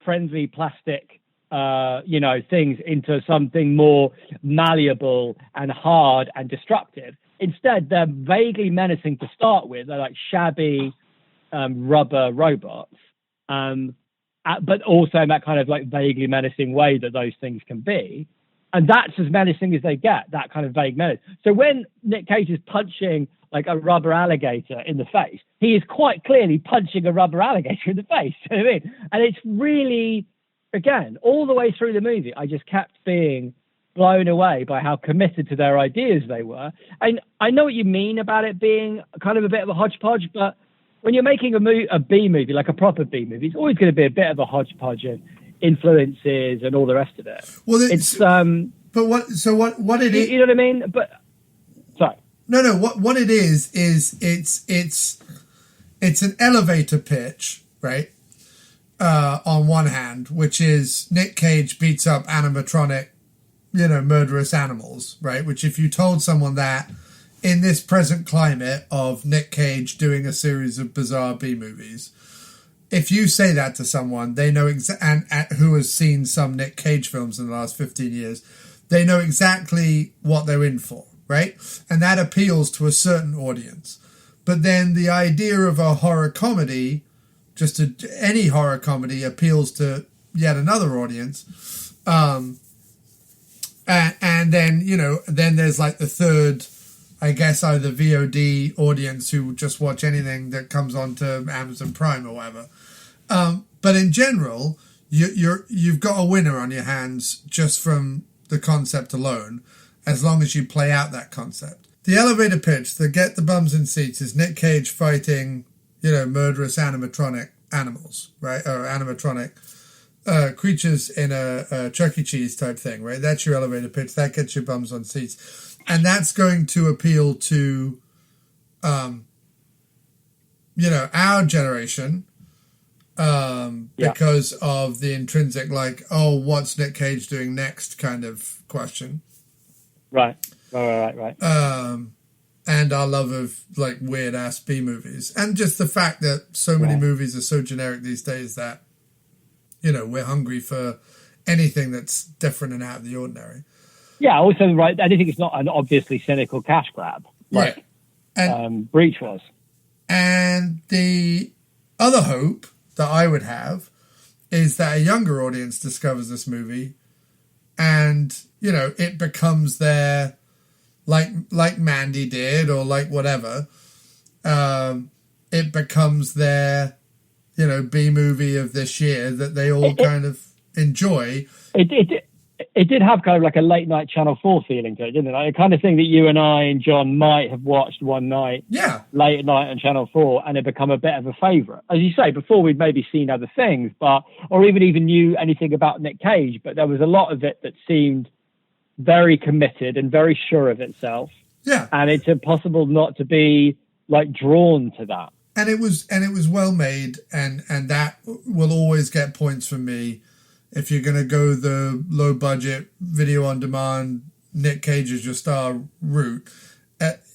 friendly plastic things into something more malleable and hard and destructive. Instead, they're vaguely menacing to start with. They're like shabby rubber robots, but also in that kind of like vaguely menacing way that those things can be. And that's as menacing as they get, that kind of vague menace. So when Nic Cage is punching like a rubber alligator in the face, he is quite clearly punching a rubber alligator in the face. You know what I mean? And it's really, again, all the way through the movie, I just kept being blown away by how committed to their ideas they were. And I know what you mean about it being kind of a bit of a hodgepodge, but when you're making a B movie, like a proper B movie, it's always going to be a bit of a hodgepodge of influences and all the rest of it. Well, but what it is, you know what I mean? But sorry. No. What it is it's an elevator pitch, right? On one hand, which is Nic Cage beats up animatronic, murderous animals, right? Which if you told someone that in this present climate of Nic Cage doing a series of bizarre B movies, if you say that to someone, they know and who has seen some Nic Cage films in the last 15 years, they know exactly what they're in for, right? And that appeals to a certain audience. But then the idea of a horror comedy, any horror comedy, appeals to yet another audience. And then, then there's like the third, I guess, either VOD audience who just watch anything that comes onto Amazon Prime or whatever. But in general, you've got a winner on your hands just from the concept alone, as long as you play out that concept. The elevator pitch, the get the bums in seats, is Nic Cage fighting, murderous animatronic animals, right? Or animatronic creatures in a Chuck E. Cheese type thing, right? That's your elevator pitch. That gets your bums on seats. And that's going to appeal to, our generation, because of the intrinsic, like, oh, what's Nic Cage doing next kind of question. Right. And our love of, like, weird-ass B-movies. And just the fact that so many movies are so generic these days that, we're hungry for anything that's different and out of the ordinary. Yeah, also, right, I don't think it's not an obviously cynical cash grab. Right. Breach was. And the other hope that I would have is that a younger audience discovers this movie and, you know, it becomes their, like Mandy did or like whatever, it becomes their, you know, B-movie of this year that they all kind of enjoy. It did have kind of like a late night Channel 4 feeling to it, didn't it? Like the kind of thing that you and I and John might have watched one night, late at night on Channel 4, and it become a bit of a favourite. As you say, before we'd maybe seen other things, or even knew anything about Nic Cage, but there was a lot of it that seemed very committed and very sure of itself. Yeah. And it's impossible not to be like drawn to that. And it was well made, and that will always get points from me. If you're going to go the low budget video on demand, Nic Cage is your star route.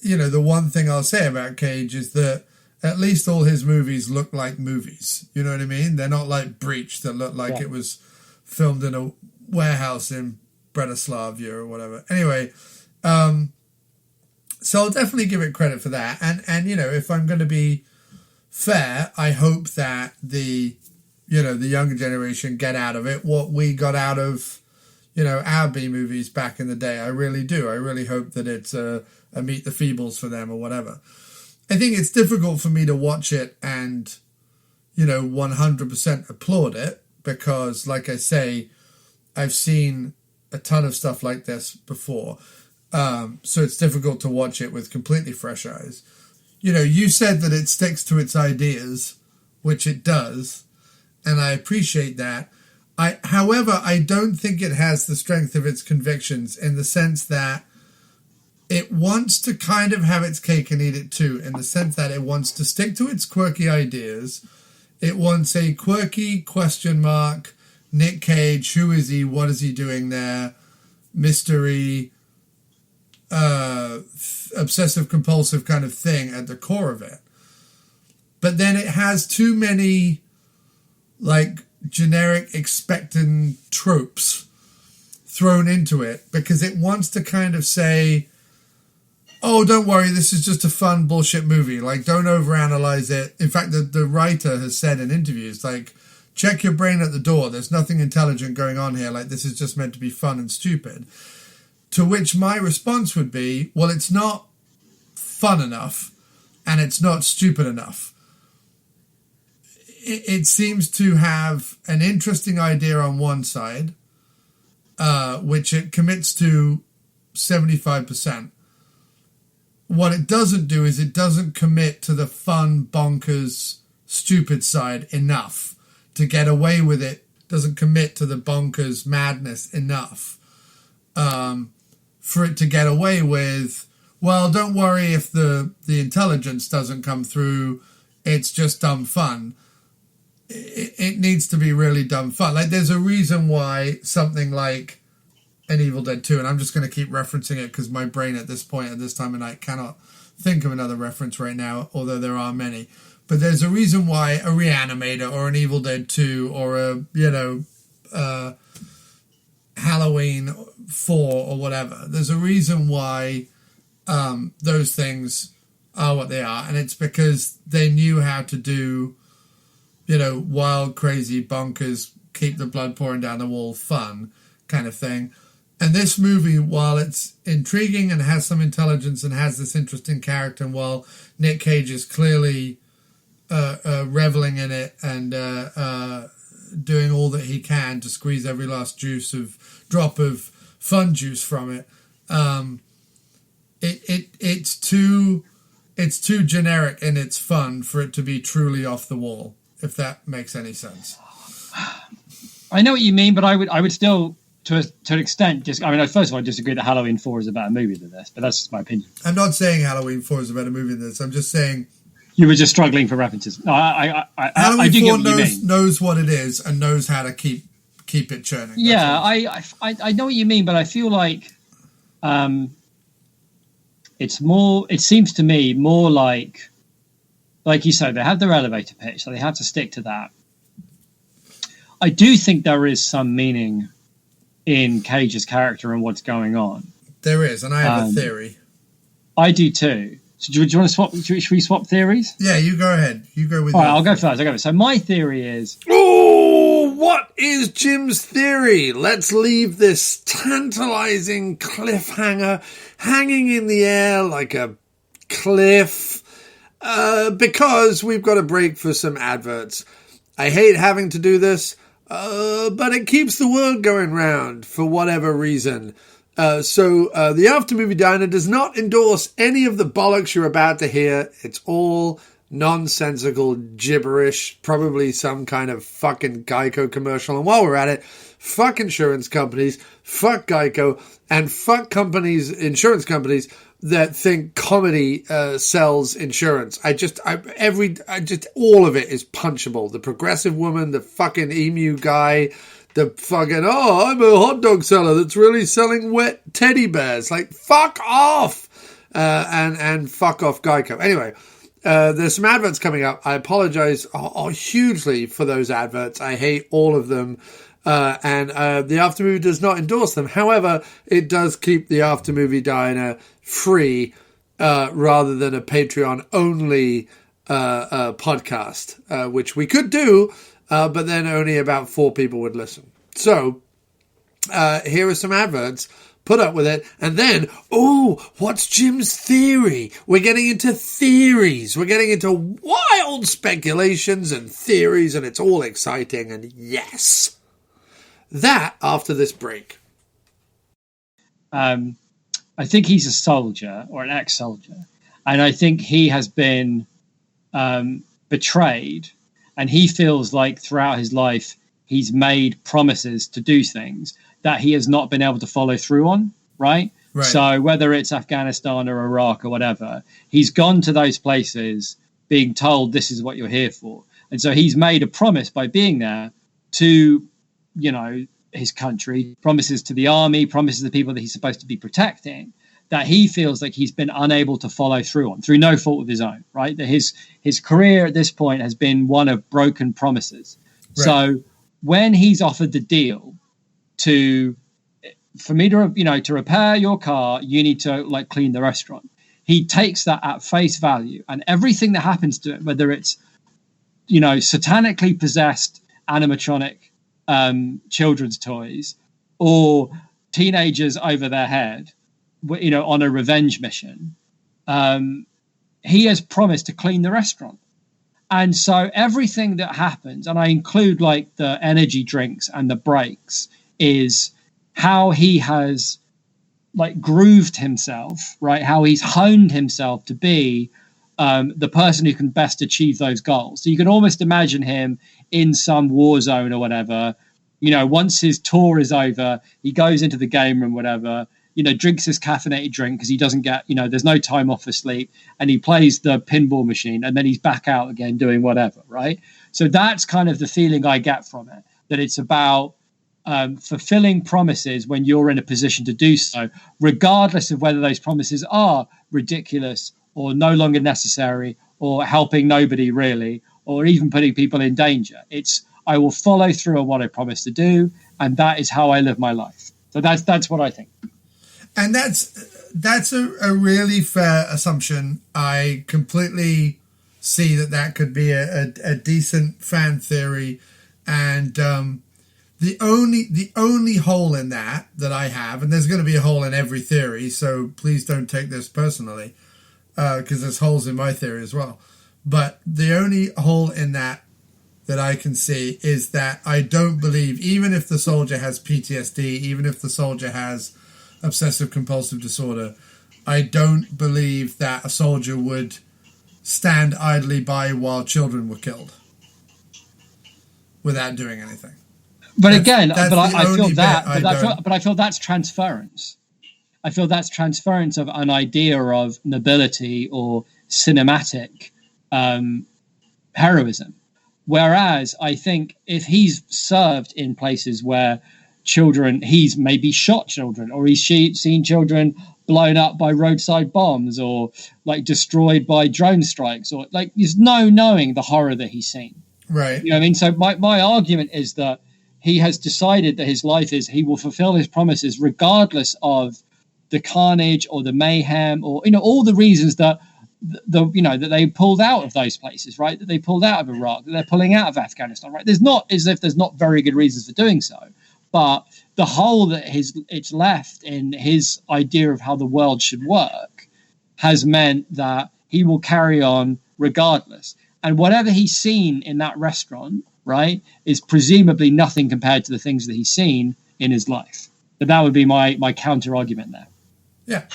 You know, the one thing I'll say about Cage is that at least all his movies look like movies. You know what I mean? They're not like Breach that look like it was filmed in a warehouse in Bratislavia or whatever. Anyway, so I'll definitely give it credit for that. And you know, if I'm going to be fair, I hope that the younger generation get out of it what we got out of, you know, our B movies back in the day. I really do. I really hope that it's a Meet the Feebles for them or whatever. I think it's difficult for me to watch it and, you know, 100% applaud it because, like I say, I've seen a ton of stuff like this before. So it's difficult to watch it with completely fresh eyes. You know, you said that it sticks to its ideas, which it does, and I appreciate that. However, I don't think it has the strength of its convictions in the sense that it wants to kind of have its cake and eat it too, in the sense that it wants to stick to its quirky ideas. It wants a quirky question mark, Nic Cage, who is he, what is he doing there, mystery, obsessive compulsive kind of thing at the core of it. But then it has too many like generic expectant tropes thrown into it because it wants to kind of say, oh, don't worry, this is just a fun bullshit movie. Like, don't overanalyze it. In fact, the writer has said in interviews, like, check your brain at the door. There's nothing intelligent going on here. Like, this is just meant to be fun and stupid. To which my response would be, well, it's not fun enough and it's not stupid enough. It seems to have an interesting idea on one side, which it commits to 75%. What it doesn't do is it doesn't commit to the fun, bonkers, stupid side enough to get away with it. Doesn't commit to the bonkers madness enough for it to get away with, well, don't worry if the intelligence doesn't come through. It's just dumb fun. It needs to be really dumb fun. Like, there's a reason why something like an Evil Dead 2, and I'm just going to keep referencing it because my brain at this point, at this time of night, cannot think of another reference right now, although there are many. But there's a reason why a Reanimator or an Evil Dead 2 or a, Halloween 4 or whatever, there's a reason why those things are what they are. And it's because they knew how to do, you know, wild, crazy, bonkers, keep the blood pouring down the wall, fun kind of thing. And this movie, while it's intriguing and has some intelligence and has this interesting character, and while Nic Cage is clearly reveling in it and doing all that he can to squeeze every last drop of fun juice from it, it's too generic in its fun for it to be truly off the wall, if that makes any sense. I know what you mean, but I would still, to an extent, first of all, I disagree that Halloween 4 is a better movie than this, but that's just my opinion. I'm not saying Halloween 4 is a better movie than this. I'm just saying... You were just struggling for references. No, I do get what you mean. Knows what it is and knows how to keep it churning. Yeah, I know what you mean, but I feel like it's more... It seems to me more like you said, they have their elevator pitch, so they have to stick to that. I do think there is some meaning in Cage's character and what's going on. There is, and I have a theory. I do too. So do you want to swap? Should we swap theories? Yeah, you go ahead. You go with. All right, I'll go first. So my theory is. Oh, what is Jim's theory? Let's leave this tantalizing cliffhanger hanging in the air like a cliff, because we've got a break for some adverts. I hate having to do this, but it keeps the world going round for whatever reason. So the Aftermovie Diner does not endorse any of the bollocks you're about to hear. It's all nonsensical gibberish, probably some kind of fucking Geico commercial. And while we're at it, fuck insurance companies, fuck Geico, and fuck insurance companies that think comedy sells insurance. All of it is punchable. The progressive woman, the fucking emu guy, the fucking, I'm a hot dog seller that's really selling wet teddy bears. Like, fuck off! And fuck off Geico. Anyway, there's some adverts coming up. I apologize hugely for those adverts. I hate all of them. And the Aftermovie does not endorse them. However, it does keep the Aftermovie Diner free, rather than a Patreon-only podcast, which we could do, but then only about 4 people would listen. So, here are some adverts. Put up with it. And then, what's Jim's theory? We're getting into theories. We're getting into wild speculations and theories, and it's all exciting. And yes, that after this break. I think he's a soldier or an ex-soldier. And I think he has been betrayed. And he feels like throughout his life, he's made promises to do things that he has not been able to follow through on, right? So whether it's Afghanistan or Iraq or whatever, he's gone to those places being told this is what you're here for. And so he's made a promise by being there to, his country, promises to the army, promises to the people that he's supposed to be protecting, that he feels like he's been unable to follow through on through no fault of his own, right? That his career at this point has been one of broken promises. Right. So when he's offered the deal for me to repair your car, you need to clean the restaurant. He takes that at face value, and everything that happens to it, whether it's, satanically possessed animatronic children's toys or teenagers over their head, on a revenge mission, he has promised to clean the restaurant. And so everything that happens, and I include the energy drinks and the breaks, is how he has grooved himself, right? How he's honed himself to be the person who can best achieve those goals. So you can almost imagine him in some war zone or whatever. Once his tour is over, he goes into the game room, whatever, drinks his caffeinated drink because he doesn't get, there's no time off for sleep, and he plays the pinball machine, and then he's back out again doing whatever, right? So that's kind of the feeling I get from it, that it's about fulfilling promises when you're in a position to do so, regardless of whether those promises are ridiculous or no longer necessary or helping nobody really, or even putting people in danger. It's, I will follow through on what I promised to do, and that is how I live my life. So that's what I think. And that's a really fair assumption. I completely see that could be a decent fan theory, and the only hole in that I have, and there's going to be a hole in every theory, so please don't take this personally, because there's holes in my theory as well. But the only hole in that I can see is that I don't believe, even if the soldier has PTSD, even if the soldier has obsessive compulsive disorder, I don't believe that a soldier would stand idly by while children were killed without doing anything. But I feel that's transference. I feel that's transference of an idea of nobility or cinematic heroism. Whereas I think if he's served in places where he's maybe shot children, or he's seen children blown up by roadside bombs, or destroyed by drone strikes, or there's no knowing the horror that he's seen. Right. You know what I mean? So my argument is that he has decided that his life is, he will fulfill his promises regardless of the carnage or the mayhem or, all the reasons that that they pulled out of those places, right? That they pulled out of Iraq, that they're pulling out of Afghanistan, right? There's not as if there's not very good reasons for doing so, but the hole that it's left in his idea of how the world should work has meant that he will carry on regardless. And whatever he's seen in that restaurant, right, is presumably nothing compared to the things that he's seen in his life. But that would be my counter argument there. Yeah.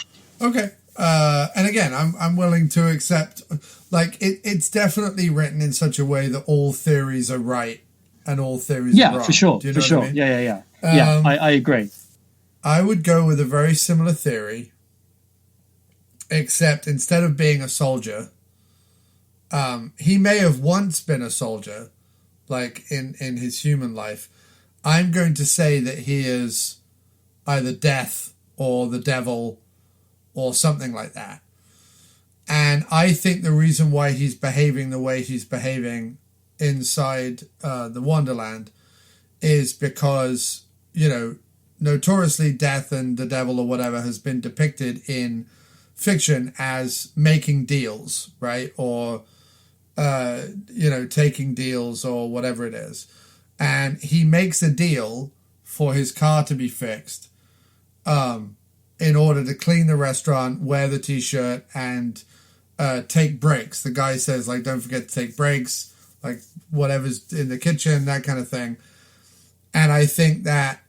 Okay. And again, I'm willing to accept, like, it's definitely written in such a way that all theories are right and all theories are wrong. Yeah, for sure. Do you know for what sure. I mean? Yeah. Yeah, I agree. I would go with a very similar theory, except instead of being a soldier, he may have once been a soldier, like in his human life. I'm going to say that he is either death or the devil or something like that. And I think the reason why he's behaving the way he's behaving inside the Wonderland is because, notoriously death and the devil or whatever has been depicted in fiction as making deals, right? Or, taking deals or whatever it is. And he makes a deal for his car to be fixed in order to clean the restaurant, wear the T-shirt, and take breaks. The guy says, like, don't forget to take breaks, like whatever's in the kitchen, that kind of thing. And I think that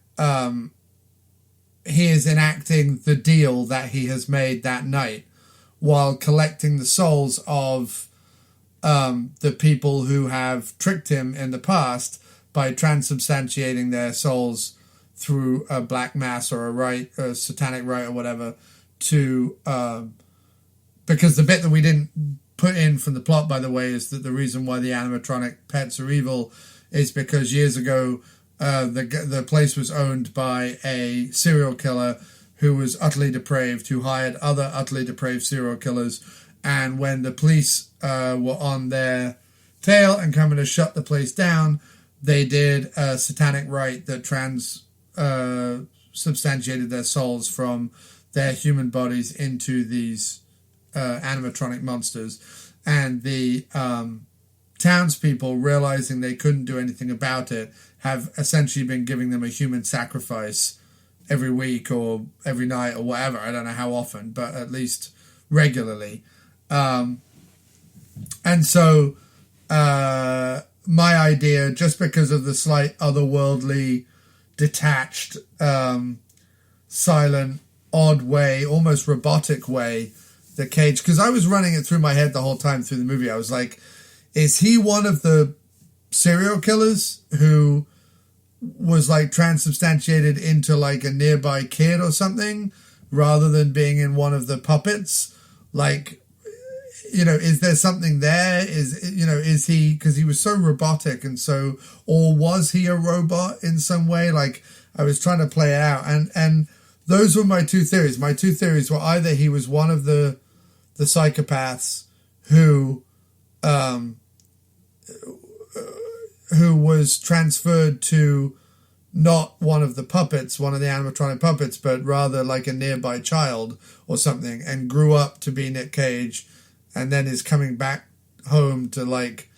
he is enacting the deal that he has made that night while collecting the souls of the people who have tricked him in the past by transubstantiating their souls through a black mass or a rite, a satanic rite or whatever, to because the bit that we didn't put in from the plot, by the way, is that the reason why the animatronic pets are evil is because years ago the place was owned by a serial killer who was utterly depraved, who hired other utterly depraved serial killers, and when the police were on their tail and coming to shut the place down, they did a satanic rite that substantiated their souls from their human bodies into these animatronic monsters. And the townspeople, realizing they couldn't do anything about it, have essentially been giving them a human sacrifice every week or every night or whatever. I don't know how often, but at least regularly. And so my idea, just because of the slight otherworldly, detached, silent, odd way, almost robotic way that Cage, because I was running it through my head the whole time through the movie. I was like, is he one of the serial killers who was like transubstantiated into like a nearby kid or something rather than being in one of the puppets? Like, is there something there? Is he, because he was so robotic and so, or was he a robot in some way? Like, I was trying to play it out. And those were my two theories. My two theories were either he was one of the psychopaths who was transferred to not one of the puppets, one of the animatronic puppets, but rather like a nearby child or something, and grew up to be Nic Cage, and then is coming back home to like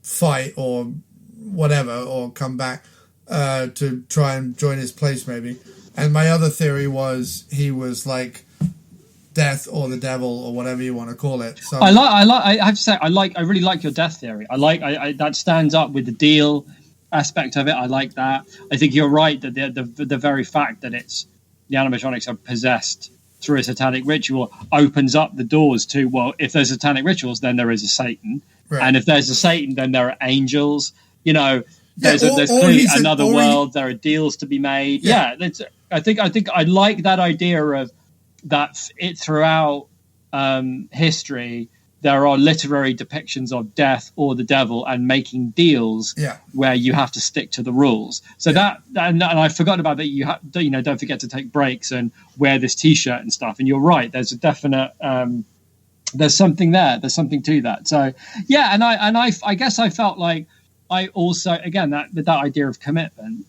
fight or whatever, or come back to try and join his place maybe. And my other theory was he was like death or the devil or whatever you want to call it. So I have to say I really like your death theory. I that stands up with the deal aspect of it. I like that. I think you're right that the very fact that it's the animatronics are possessed through a satanic ritual opens up the doors to, well, if there's satanic rituals, then there is a Satan, right. And if there's a Satan, then there are angels. There's clearly another world. There are deals to be made. Yeah, I think I like that idea of that. It throughout history, there are literary depictions of death or the devil and making deals where you have to stick to the rules. So and I forgot about that. You don't forget to take breaks and wear this T-shirt and stuff. And you're right. There's a definite. There's something there. There's something to that. So yeah, and I guess I felt like I also, again, that idea of commitment.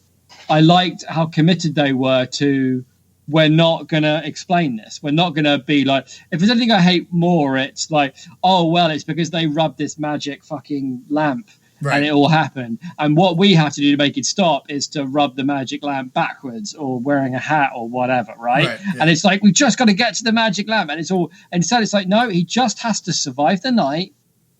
I liked how committed they were to we're not going to explain this. We're not going to be like, if there's anything I hate more, it's like, oh, well, it's because they rubbed this magic fucking lamp and it all happened. And what we have to do to make it stop is to rub the magic lamp backwards or wearing a hat or whatever, right? And it's like, we just got to get to the magic lamp. And it's all, instead it's like, no, he just has to survive the night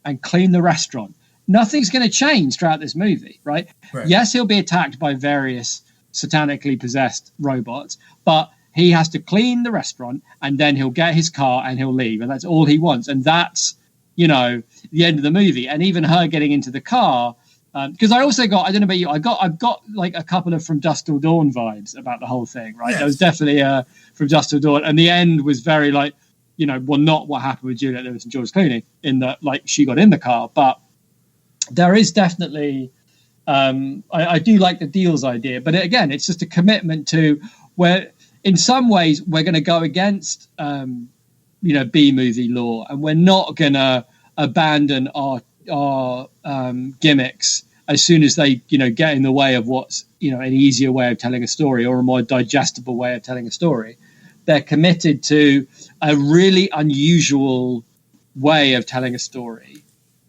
and clean the restaurant. Nothing's going to change throughout this movie, right? Yes, he'll be attacked by various satanically possessed robots, but he has to clean the restaurant and then he'll get his car and he'll leave, and that's all he wants. And that's, you know, the end of the movie. And even her getting into the car, because I also got, I don't know about you, I've got like a couple of From Dusk Till Dawn vibes about the whole thing, right? There was definitely From Dusk Till Dawn, and the end was very like, you know, well, not what happened with Juliette Lewis and George Clooney in that, like, she got in the car, but there is definitely, I do like the deals idea, but again, it's just a commitment to where, in some ways, we're going to go against, you know, B-movie law, and we're not going to abandon our gimmicks as soon as they, you know, get in the way of what's, you know, an easier way of telling a story or a more digestible way of telling a story. They're committed to a really unusual way of telling a story,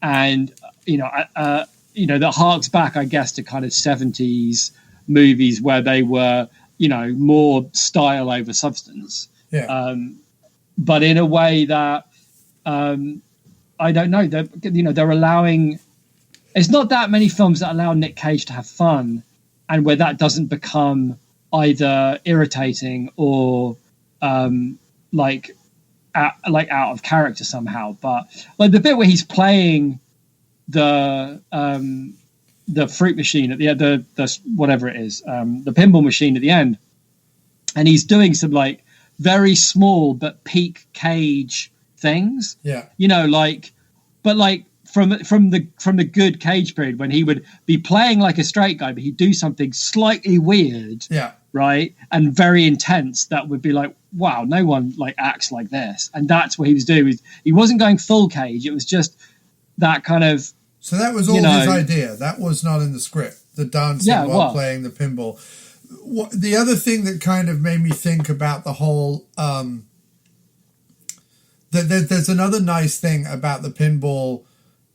and that harks back, I guess, to kind of 70s movies where they were, you know, more style over substance. But in a way that, I don't know, they're allowing, it's not that many films that allow Nic Cage to have fun and where that doesn't become either irritating or out of character somehow. But like the bit where he's playing the fruit machine at the whatever it is, the pinball machine at the end, and he's doing some like very small but peak Cage things. You know, like, but like from the good Cage period when he would be playing like a straight guy, but he'd do something slightly weird. Right, and very intense. That would be like, wow, no one like acts like this. And that's what he was doing. He wasn't going full Cage. It was just that kind of. So that was all his idea. That was not in the script. The dancing while playing the pinball. The other thing that kind of made me think about the whole. There's another nice thing about the pinball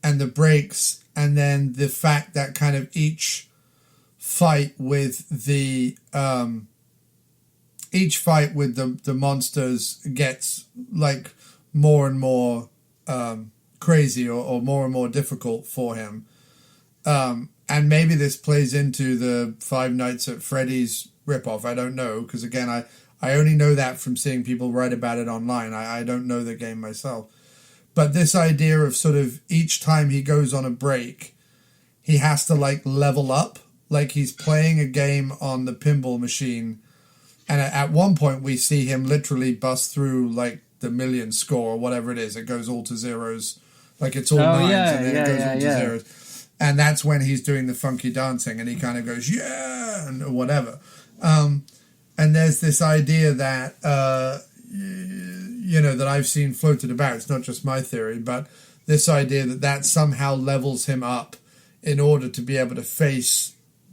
and the breaks, and then the fact that kind of each fight with the monsters gets like more and more crazy or more and more difficult for him, and maybe this plays into the Five Nights at Freddy's ripoff. I don't know, because again, I only know that from seeing people write about it online. I don't know the game myself, but this idea of sort of each time he goes on a break, he has to like level up. Like he's playing a game on the pinball machine, and at one point we see him literally bust through like the million score or whatever it is. It goes all to zeros, like it's all nines, and then it goes all to zeros. And that's when he's doing the funky dancing, and he kind of goes, yeah, and whatever. And there's this idea that, that I've seen floated about. It's not just my theory, but this idea that somehow levels him up in order to be able to face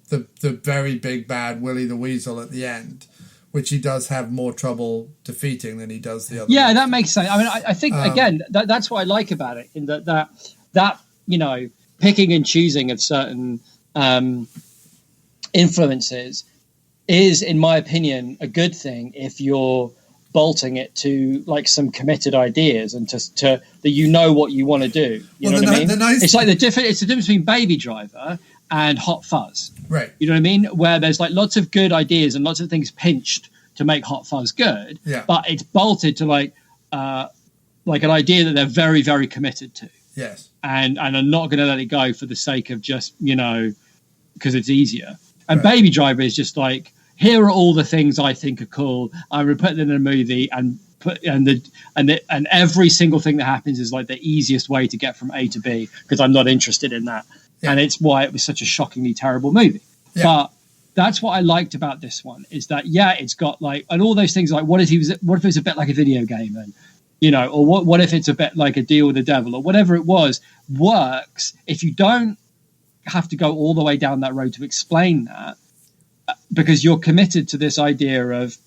the very big bad Willy the Weasel at the end, which he does have more trouble defeating than he does the other. Yeah, that makes sense. I mean, I think again that's what I like about it, in that you know, picking and choosing of certain influences is, in my opinion, a good thing if you're bolting it to like some committed ideas and to that you know what you want to do. You know what I mean? It's like it's the difference between Baby Driver and Hot Fuzz. Right. You know what I mean? Where there's like lots of good ideas and lots of things pinched to make Hot Fuzz good. Yeah. But it's bolted to like an idea that they're very, very committed to. Yes. And are not going to let it go for the sake of just, you know, because it's easier. And Baby Driver is just like, here are all the things I think are cool. I'm going to put them in a movie and every single thing that happens is like the easiest way to get from A to B, because I'm not interested in that. Yeah. And it's why it was such a shockingly terrible movie. Yeah. But that's what I liked about this one, is that, it's got like, and all those things like, what if it was a bit like a video game, and, you know, or what if it's a bit like a deal with the devil, or whatever it was, works if you don't have to go all the way down that road to explain that, because you're committed to this idea of,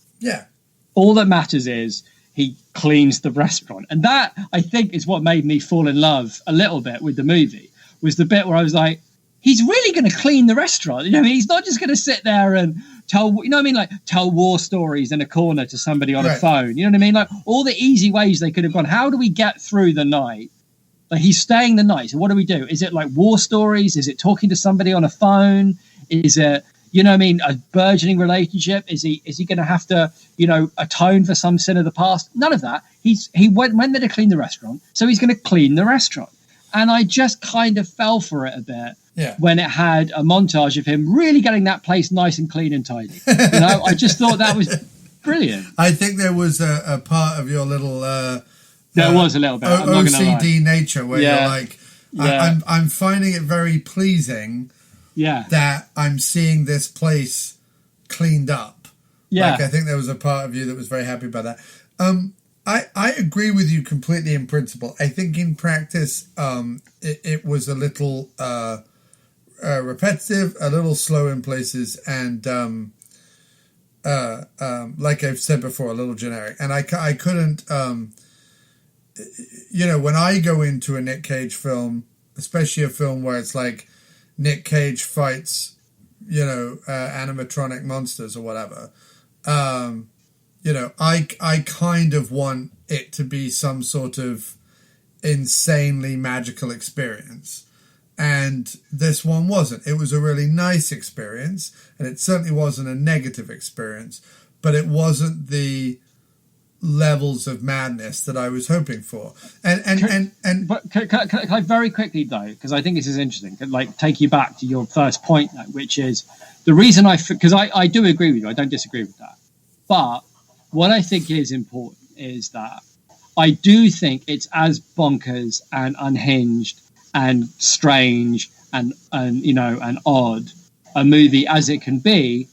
All that matters is he cleans the restaurant. And that, I think, is what made me fall in love a little bit with the movie, was the bit where I was like, he's really going to clean the restaurant. You know what I mean? He's not just going to sit there and tell, you know what I mean? Like tell war stories in a corner to somebody on a phone. You know what I mean? Like all the easy ways they could have gone. How do we get through the night? Like he's staying the night. So what do we do? Is it like war stories? Is it talking to somebody on a phone? Is it, you know what I mean, a burgeoning relationship? Is he going to have to, you know, atone for some sin of the past? None of that. He went there to clean the restaurant, so he's going to clean the restaurant. And I just kind of fell for it a bit when it had a montage of him really getting that place nice and clean and tidy. You know, I just thought that was brilliant. I think there was a part of your little there was a little bit. I'm not gonna OCD lie. nature where you're like, I'm finding it very pleasing. Yeah, that I'm seeing this place cleaned up. Yeah, like, I think there was a part of you that was very happy about that. I agree with you completely in principle. I think in practice, it was a little repetitive, a little slow in places, and like I've said before, a little generic. And I couldn't, you know, when I go into a Nic Cage film, especially a film where it's like Nic Cage fights, you know, animatronic monsters or whatever, you know, I kind of want it to be some sort of insanely magical experience. And this one wasn't. It was a really nice experience, and it certainly wasn't a negative experience, but it wasn't the levels of madness that I was hoping for. But can I very quickly though, because I think this is interesting, like take you back to your first point, which is the reason because I do agree with you, I don't disagree with that. But what I think is important is that I do think it's as bonkers and unhinged and strange and you know, and odd a movie as it can be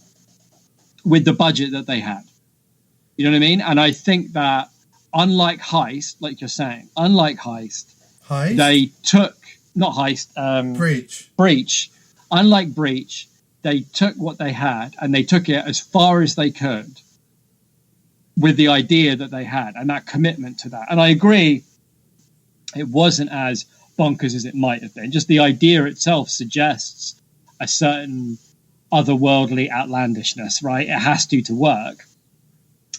with the budget that they had. You know what I mean? And I think that unlike Heist, like you're saying, unlike Heist, they took, not Heist, Breach. Unlike Breach, they took what they had and they took it as far as they could with the idea that they had and that commitment to that. And I agree, it wasn't as bonkers as it might have been. Just the idea itself suggests a certain otherworldly outlandishness, right? It has to work.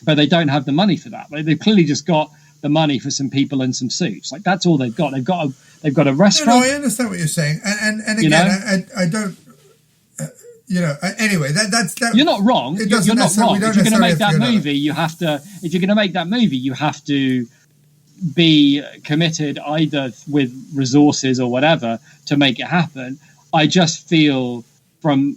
But they don't have the money for that. They've clearly just got the money for some people and some suits. Like that's all they've got. They've got a restaurant. No, I understand what you're saying, and again, you know? I don't. You know. Anyway, that's that. You're not wrong. You're not wrong. If you're going to make that movie, you have to. If you're going to make that movie, you have to be committed either with resources or whatever to make it happen. I just feel from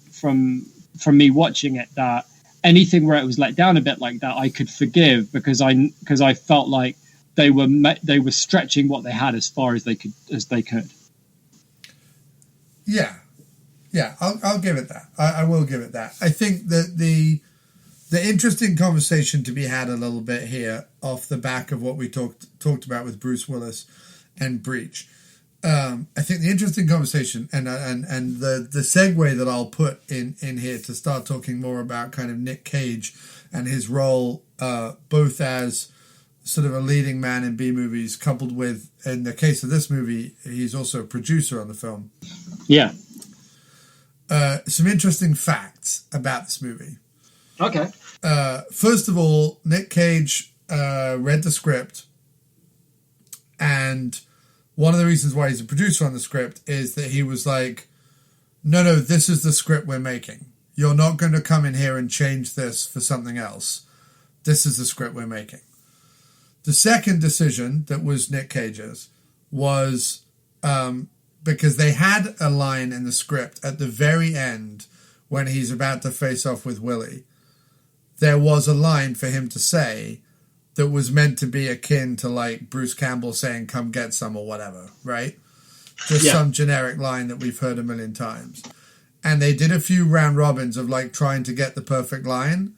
me watching it that anything where it was let down a bit like that, I could forgive because I felt like they were stretching what they had as far as they could. Yeah, I'll give it that. I will give it that. I think that the interesting conversation to be had a little bit here off the back of what we talked about with Bruce Willis and Breach. I think the interesting conversation and the segue that I'll put in here to start talking more about kind of Nic Cage and his role both as sort of a leading man in B movies, coupled with, in the case of this movie, he's also a producer on the film. Yeah. Some interesting facts about this movie. Okay. First of all, Nic Cage read the script, and one of the reasons why he's a producer on the script is that he was like, no, this is the script we're making. You're not going to come in here and change this for something else. This is the script we're making. The second decision that was Nic Cage's was because they had a line in the script at the very end when he's about to face off with Willy. There was a line for him to say that was meant to be akin to like Bruce Campbell saying, come get some or whatever, right? Just some generic line that we've heard a million times. And they did a few round robins of like trying to get the perfect line.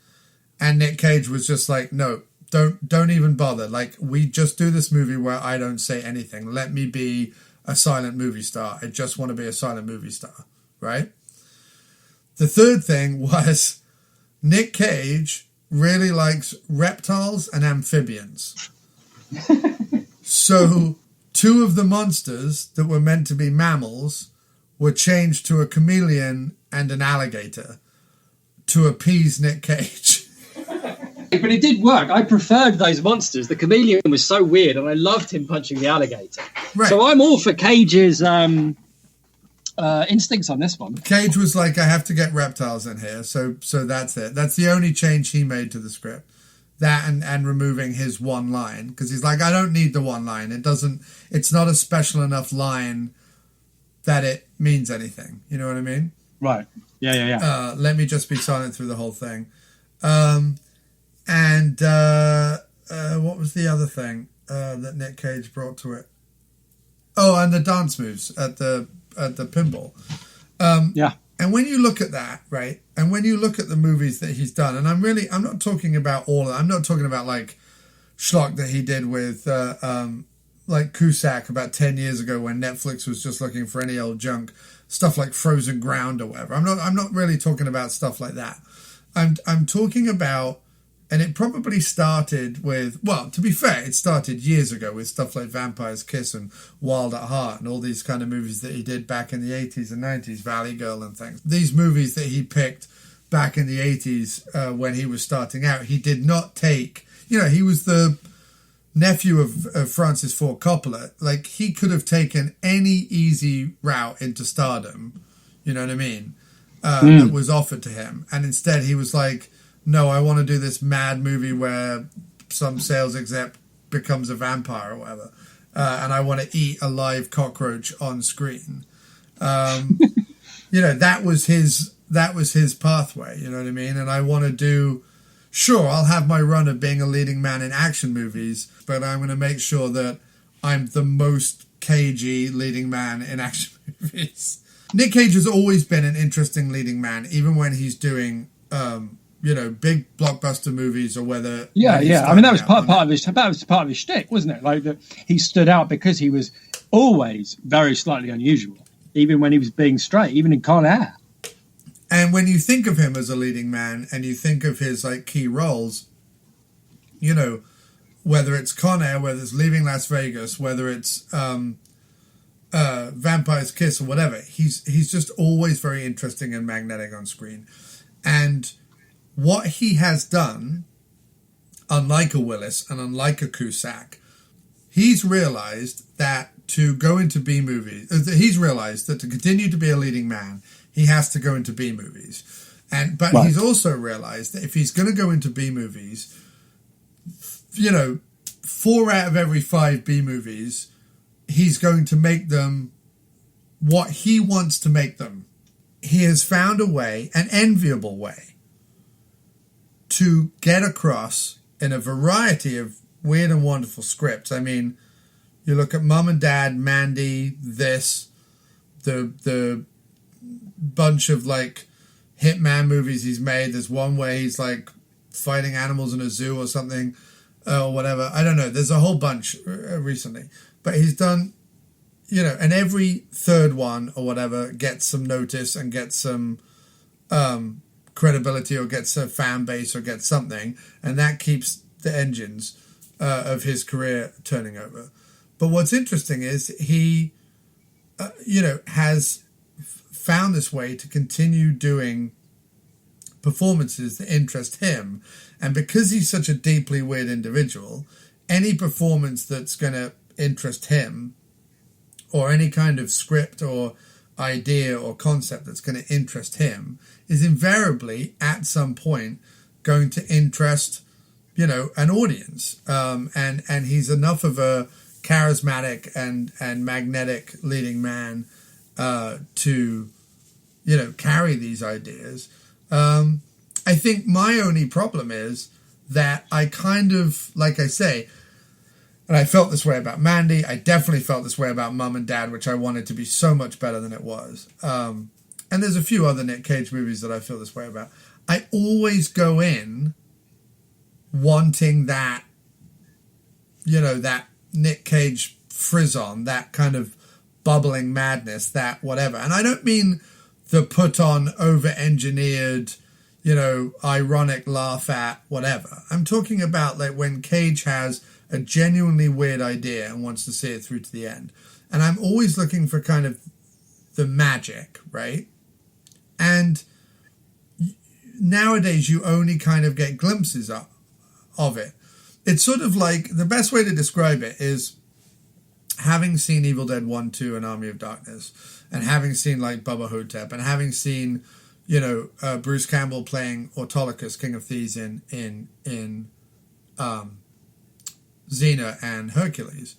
And Nic Cage was just like, no, don't even bother. Like, we just do this movie where I don't say anything. Let me be a silent movie star. I just want to be a silent movie star, right? The third thing was Nic Cage really likes reptiles and amphibians. So 2 of the monsters that were meant to be mammals were changed to a chameleon and an alligator to appease Nic Cage. But it did work. I preferred those monsters. The chameleon was so weird, and I loved him punching the alligator. Right. So I'm all for Cage's instincts on this one. Cage was like, I have to get reptiles in here, so that's it. That's the only change he made to the script. That and removing his one line, because he's like, I don't need the one line. It's not a special enough line that it means anything. You know what I mean? Right. Yeah. Let me just be silent through the whole thing. And what was the other thing that Nic Cage brought to it? Oh, and the dance moves at the pinball. Yeah. And when you look at that, right, and when you look at the movies that he's done, and I'm not talking about all of them. I'm not talking about like schlock that he did with like Cusack about 10 years ago when Netflix was just looking for any old junk, stuff like Frozen Ground or whatever. I'm not really talking about stuff like that. I'm talking about, and it probably started with, well, to be fair, it started years ago with stuff like Vampire's Kiss and Wild at Heart and all these kind of movies that he did back in the 80s and 90s, Valley Girl and things. These movies that he picked back in the 80s when he was starting out, he did not take, he was the nephew of Francis Ford Coppola. Like, he could have taken any easy route into stardom, you know what I mean, that was offered to him. And instead he was like, no, I want to do this mad movie where some sales exec becomes a vampire or whatever. And I want to eat a live cockroach on screen. That was his pathway, you know what I mean? And I want to do, sure, I'll have my run of being a leading man in action movies, but I'm going to make sure that I'm the most cagey leading man in action movies. Nic Cage has always been an interesting leading man, even when he's doing big blockbuster movies or whether... Yeah. I mean, that was part of his shtick, wasn't it? Like, that he stood out because he was always very slightly unusual, even when he was being straight, even in Con Air. And when you think of him as a leading man and you think of his like key roles, whether it's Con Air, whether it's Leaving Las Vegas, whether it's Vampire's Kiss or whatever, he's just always very interesting and magnetic on screen. And what he has done, unlike a Willis and unlike a Cusack, he's realized that to go into B movies, he's realized that to continue to be a leading man, he has to go into B movies. But right. He's also realized that if he's going to go into B movies, 4 out of every 5 B movies, he's going to make them what he wants to make them. He has found a way, an enviable way, to get across in a variety of weird and wonderful scripts. I mean, you look at Mum and Dad, Mandy, this, the bunch of like hitman movies he's made. There's one where he's like fighting animals in a zoo or something, or whatever. I don't know. There's a whole bunch recently, but he's done, and every third one or whatever gets some notice and gets some credibility or gets a fan base or gets something, and that keeps the engines of his career turning over. But what's interesting is he, has found this way to continue doing performances that interest him. And because he's such a deeply weird individual, any performance that's going to interest him, or any kind of script or idea or concept that's going to interest him, is invariably at some point going to interest, an audience. And he's enough of a charismatic and magnetic leading man to carry these ideas. I think my only problem is that I kind of, like I say, and I felt this way about Mandy, I definitely felt this way about Mum and Dad, which I wanted to be so much better than it was. And there's a few other Nic Cage movies that I feel this way about. I always go in wanting that, that Nic Cage frisson, that kind of bubbling madness, that whatever. And I don't mean the put on, over-engineered, ironic laugh at whatever. I'm talking about like when Cage has a genuinely weird idea and wants to see it through to the end. And I'm always looking for kind of the magic, right? And nowadays you only kind of get glimpses of it. It's sort of like, the best way to describe it is having seen Evil Dead 1, 2 and Army of Darkness, and having seen like Bubba Hotep, and having seen Bruce Campbell playing Autolycus, King of Thieves in Xena and Hercules.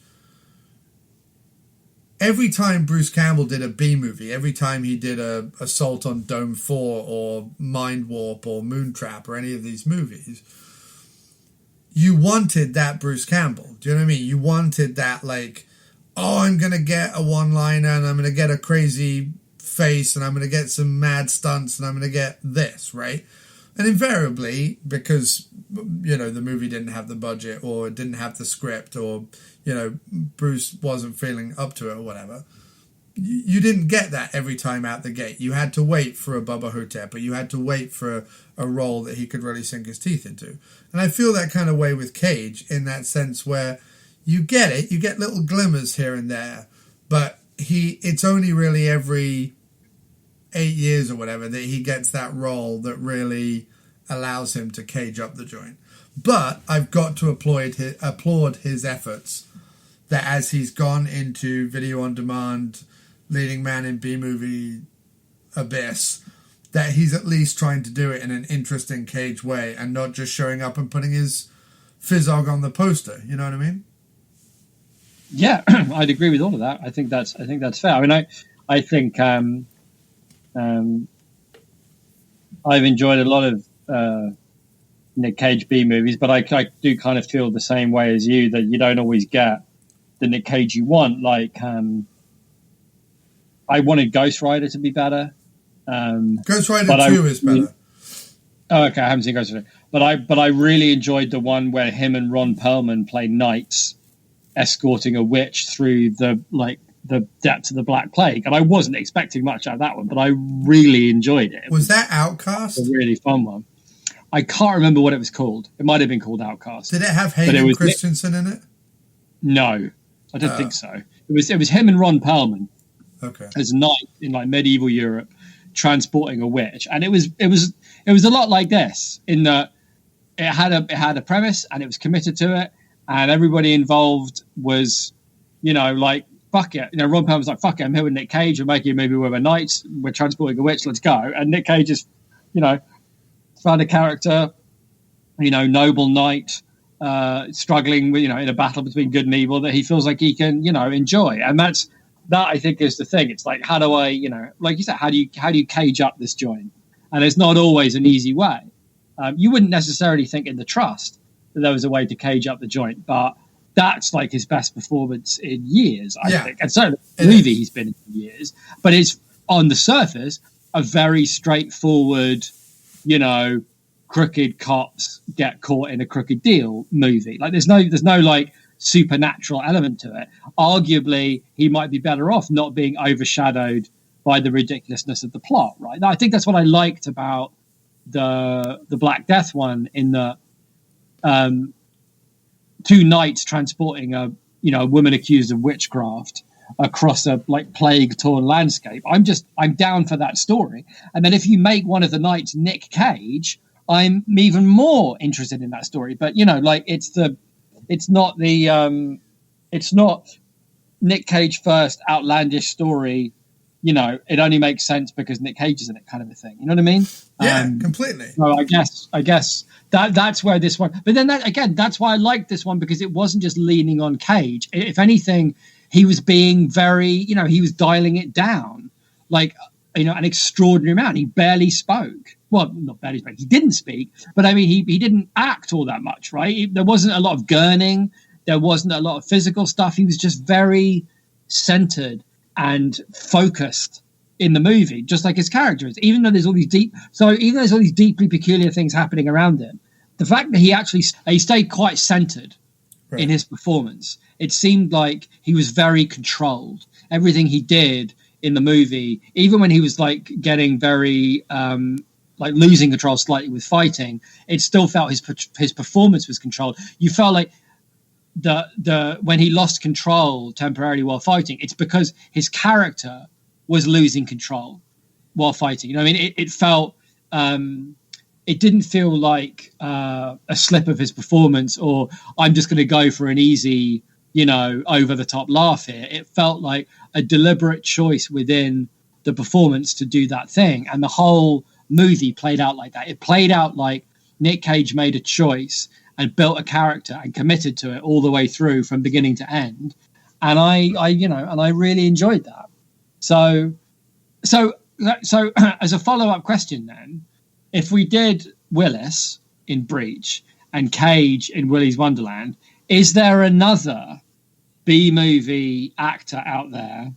Every time Bruce Campbell did a B movie, every time he did a Assault on Dome 4 or Mind Warp or Moontrap or any of these movies, you wanted that Bruce Campbell. Do you know what I mean? You wanted that, like, oh, I'm going to get a one-liner and I'm going to get a crazy face and I'm going to get some mad stunts and I'm going to get this, right? And invariably, because, the movie didn't have the budget or didn't have the script or, Bruce wasn't feeling up to it or whatever, you didn't get that every time out the gate. You had to wait for a Bubba Hotep, or you had to wait for a role that he could really sink his teeth into. And I feel that kind of way with Cage, in that sense where you get it, you get little glimmers here and there, but it's only really every 8 years or whatever that he gets that role that really allows him to cage up the joint. But I've got to applaud his efforts, that as he's gone into video on demand, leading man in B-movie abyss, that he's at least trying to do it in an interesting Cage way and not just showing up and putting his Fizzog on the poster. You know what I mean? Yeah, I'd agree with all of that. I think that's fair. I mean, I think I've enjoyed a lot of Nic Cage B movies, but I do kind of feel the same way as you, that you don't always get the Nic Cage you want. Like, I wanted Ghost Rider to be better. Ghost Rider 2 is better. Oh, okay, I haven't seen Ghost Rider. But I really enjoyed the one where him and Ron Perlman play knights escorting a witch through the depths of the Black Plague. And I wasn't expecting much out of that one, but I really enjoyed it. Was that Outcast? A really fun one. I can't remember what it was called. It might have been called Outcast. Did it have Hayden Christensen in it? No, I don't think so. It was him and Ron Perlman, okay, as a knight in like medieval Europe, transporting a witch, and it was a lot like this, in that it had a premise and it was committed to it, and everybody involved was, like, fuck it. Ron Perlman was like, fuck it, I'm here with Nic Cage, we're making a movie where we're knights, we're transporting a witch, let's go. And Nic Cage just, found a character, noble knight, struggling with, in a battle between good and evil that he feels like he can, enjoy. And that I think is the thing. It's like, how do I, like you said, how do you cage up this joint? And it's not always an easy way. You wouldn't necessarily think in The Trust that there was a way to cage up the joint, but that's like his best performance in years, I think. And so the movie he's been in for years, but it's on the surface a very straightforward, crooked cops get caught in a crooked deal movie. Like there's no like supernatural element to it. Arguably, he might be better off not being overshadowed by the ridiculousness of the plot, right? Now, I think that's what I liked about the Black Death one, in the two knights transporting a woman accused of witchcraft across a like plague-torn landscape. I'm down for that story. And then if you make one of the knights Nic Cage, I'm even more interested in that story. But it's not Nic Cage first outlandish story. It only makes sense because Nic Cage is in it, kind of a thing. You know what I mean? Yeah, completely. So I guess that's where this one. But then that's why I liked this one, because it wasn't just leaning on Cage. If anything, he was being very, he was dialing it down, like, an extraordinary amount. He barely spoke. Well, not barely spoke. He didn't speak, but I mean, he didn't act all that much, right? There wasn't a lot of gurning. There wasn't a lot of physical stuff. He was just very centered and focused in the movie, just like his character is. Even though there's all these deeply peculiar things happening around him, the fact that he stayed quite centered in his performance. It seemed like he was very controlled. Everything he did in the movie, even when he was like getting very like losing control slightly with fighting, it still felt his performance was controlled. You felt like the when he lost control temporarily while fighting, it's because his character was losing control while fighting. You know what I mean? It felt it didn't feel like a slip of his performance, or I'm just going to go for an easy, over the top laugh here. It felt like a deliberate choice within the performance to do that thing, and the whole movie played out like that. It played out like Nic Cage made a choice and built a character and committed to it all the way through from beginning to end. And I really enjoyed that. So as a follow-up question then, if we did Willis in Breach and Cage in Willy's Wonderland, is there another B-movie actor out there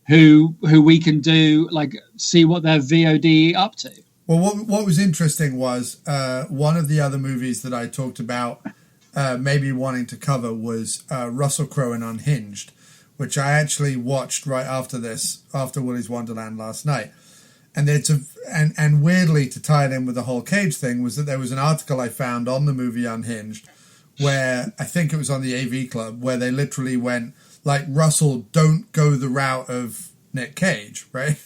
who we can do, like, see what they're VOD up to? Well, what was interesting was one of the other movies that I talked about maybe wanting to cover was Russell Crowe in Unhinged, which I actually watched right after Willy's Wonderland last night. And and weirdly, to tie it in with the whole Cage thing, was that there was an article I found on the movie Unhinged where, I think it was on the AV Club, where they literally went, like, Russell, don't go the route of Nic Cage, right?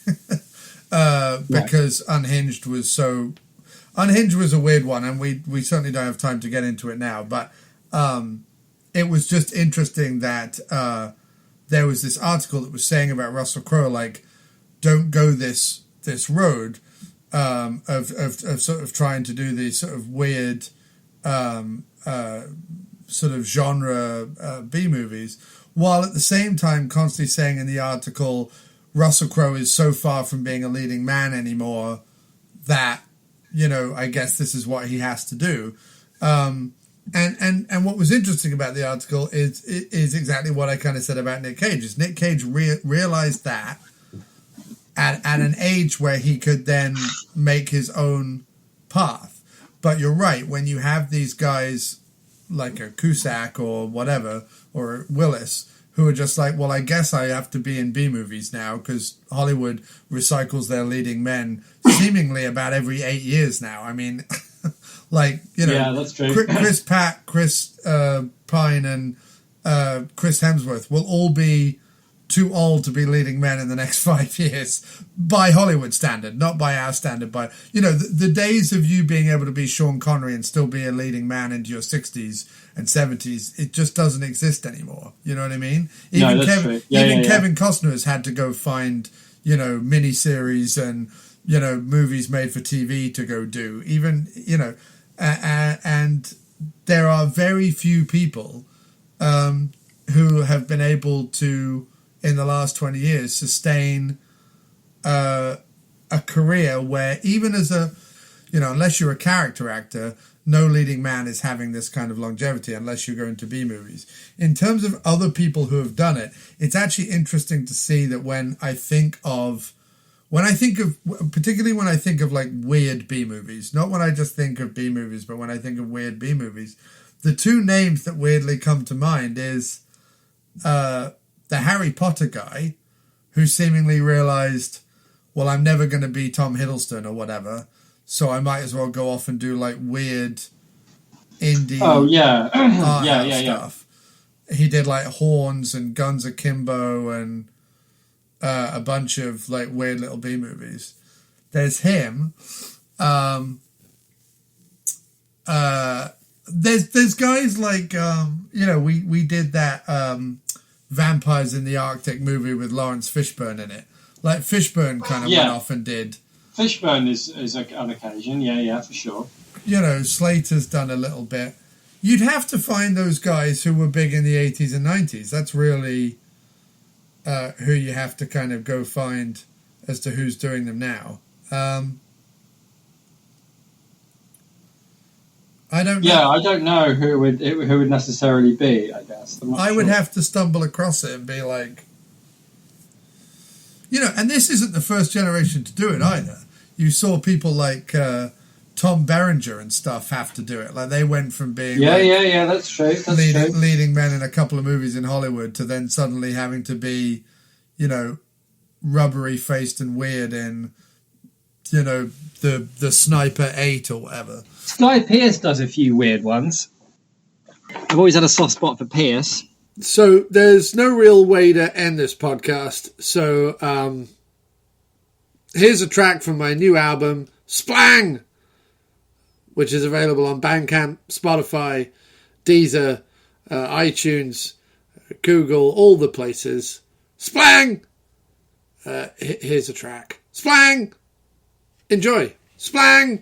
Because Unhinged was a weird one, and we certainly don't have time to get into it now, but it was just interesting that there was this article that was saying about Russell Crowe, like, don't go this road of sort of trying to do these sort of weird sort of genre B movies, while at the same time constantly saying in the article, Russell Crowe is so far from being a leading man anymore that, I guess this is what he has to do. And what was interesting about the article is exactly what I kind of said about Nic Cage. Is Nic Cage realized that at an age where he could then make his own path. But you're right, when you have these guys like a Cusack or whatever, or Willis, who are just like, well, I guess I have to be in B movies now because Hollywood recycles their leading men seemingly about every 8 years now. I mean, yeah, that's true. Chris Pine and Chris Hemsworth will all be too old to be leading men in the next 5 years by Hollywood standard, not by our standard. By the days of you being able to be Sean Connery and still be a leading man into your 60s and 70s, it just doesn't exist anymore. You know what I mean? Even Kevin Costner has had to go find miniseries and movies made for TV to go do. Even and there are very few people who have been able to, in the last 20 years, sustain a career where even as unless you're a character actor, no leading man is having this kind of longevity unless you go into B movies. In terms of other people who have done it, it's actually interesting to see that particularly when I think of like weird B movies, not when I just think of B movies, but when I think of weird B movies, the two names that weirdly come to mind is the Harry Potter guy, who seemingly realized, well, I'm never going to be Tom Hiddleston or whatever, so I might as well go off and do like weird indie stuff. He did like Horns and Guns Akimbo and a bunch of like weird little B movies. There's him. There's guys like we did that Vampires in the Arctic movie with Lawrence Fishburne in it. Like Fishburne kind of went off and did. Fishburne is on occasion, yeah, for sure. Slater's done a little bit. You'd have to find those guys who were big in the 80s and 90s. That's really who you have to kind of go find as to who's doing them now. I don't know. Yeah, I don't know who it would necessarily be, I guess. I would have to stumble across it and be like, and this isn't the first generation to do it either. You saw people like Tom Berenger and stuff have to do it. Like they went from being that's true. Leading men in a couple of movies in Hollywood to then suddenly having to be, rubbery faced and weird in the Sniper 8 or whatever. Guy Pearce does a few weird ones. I've always had a soft spot for Pearce. So there's no real way to end this podcast. So here's a track from my new album, Splang, which is available on Bandcamp, Spotify, Deezer, iTunes, Google, all the places. Splang! Here's a track. Splang! Enjoy. Splang!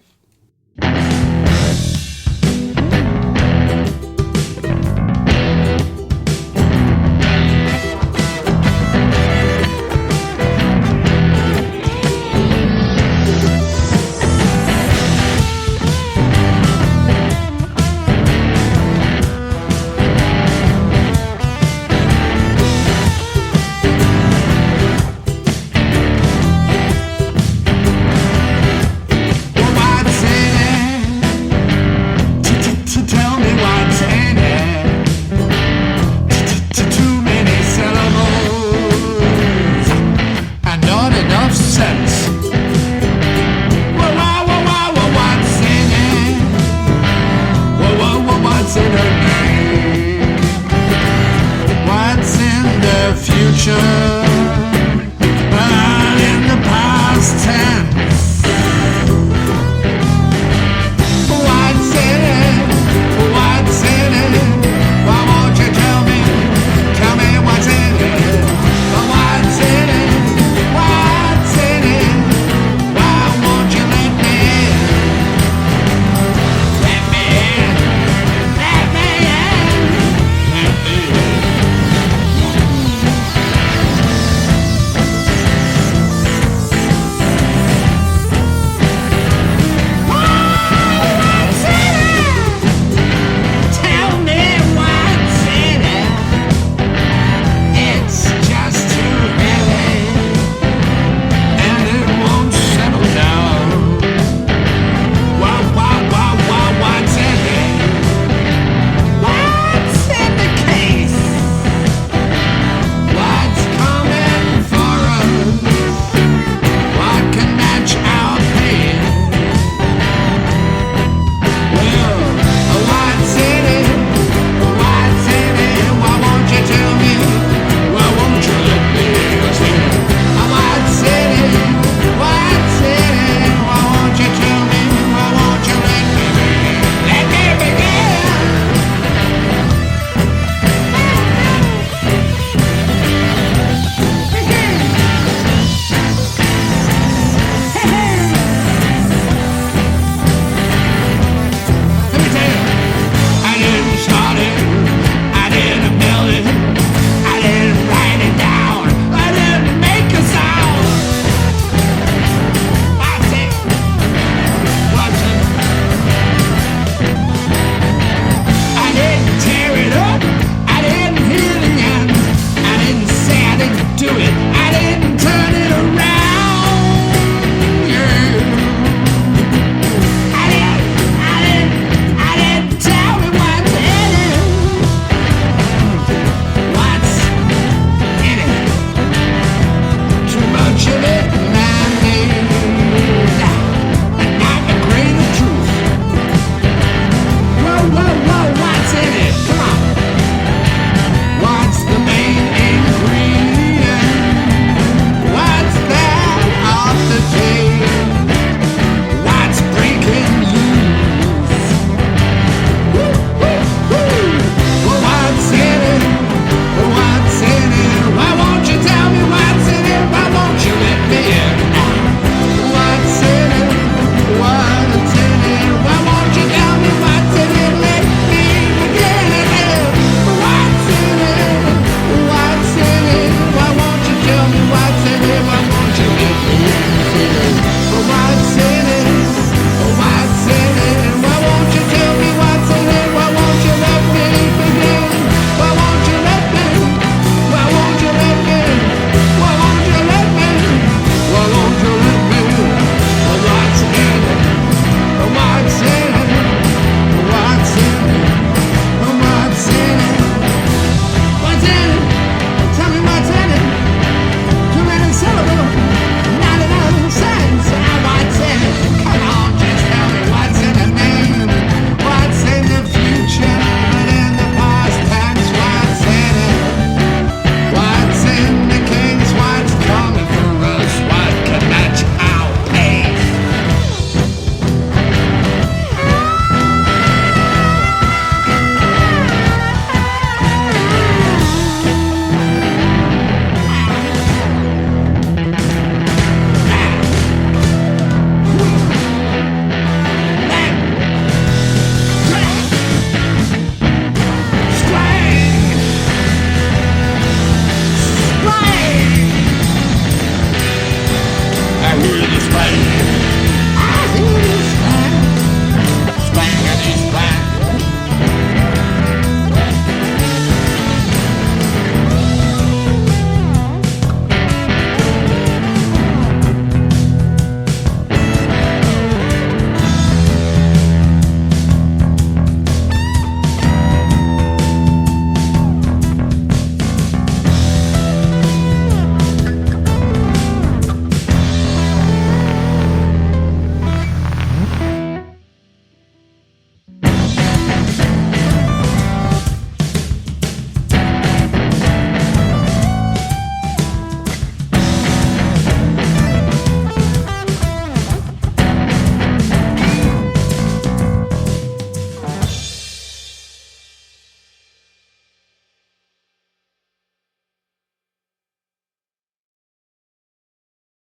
What's in the future?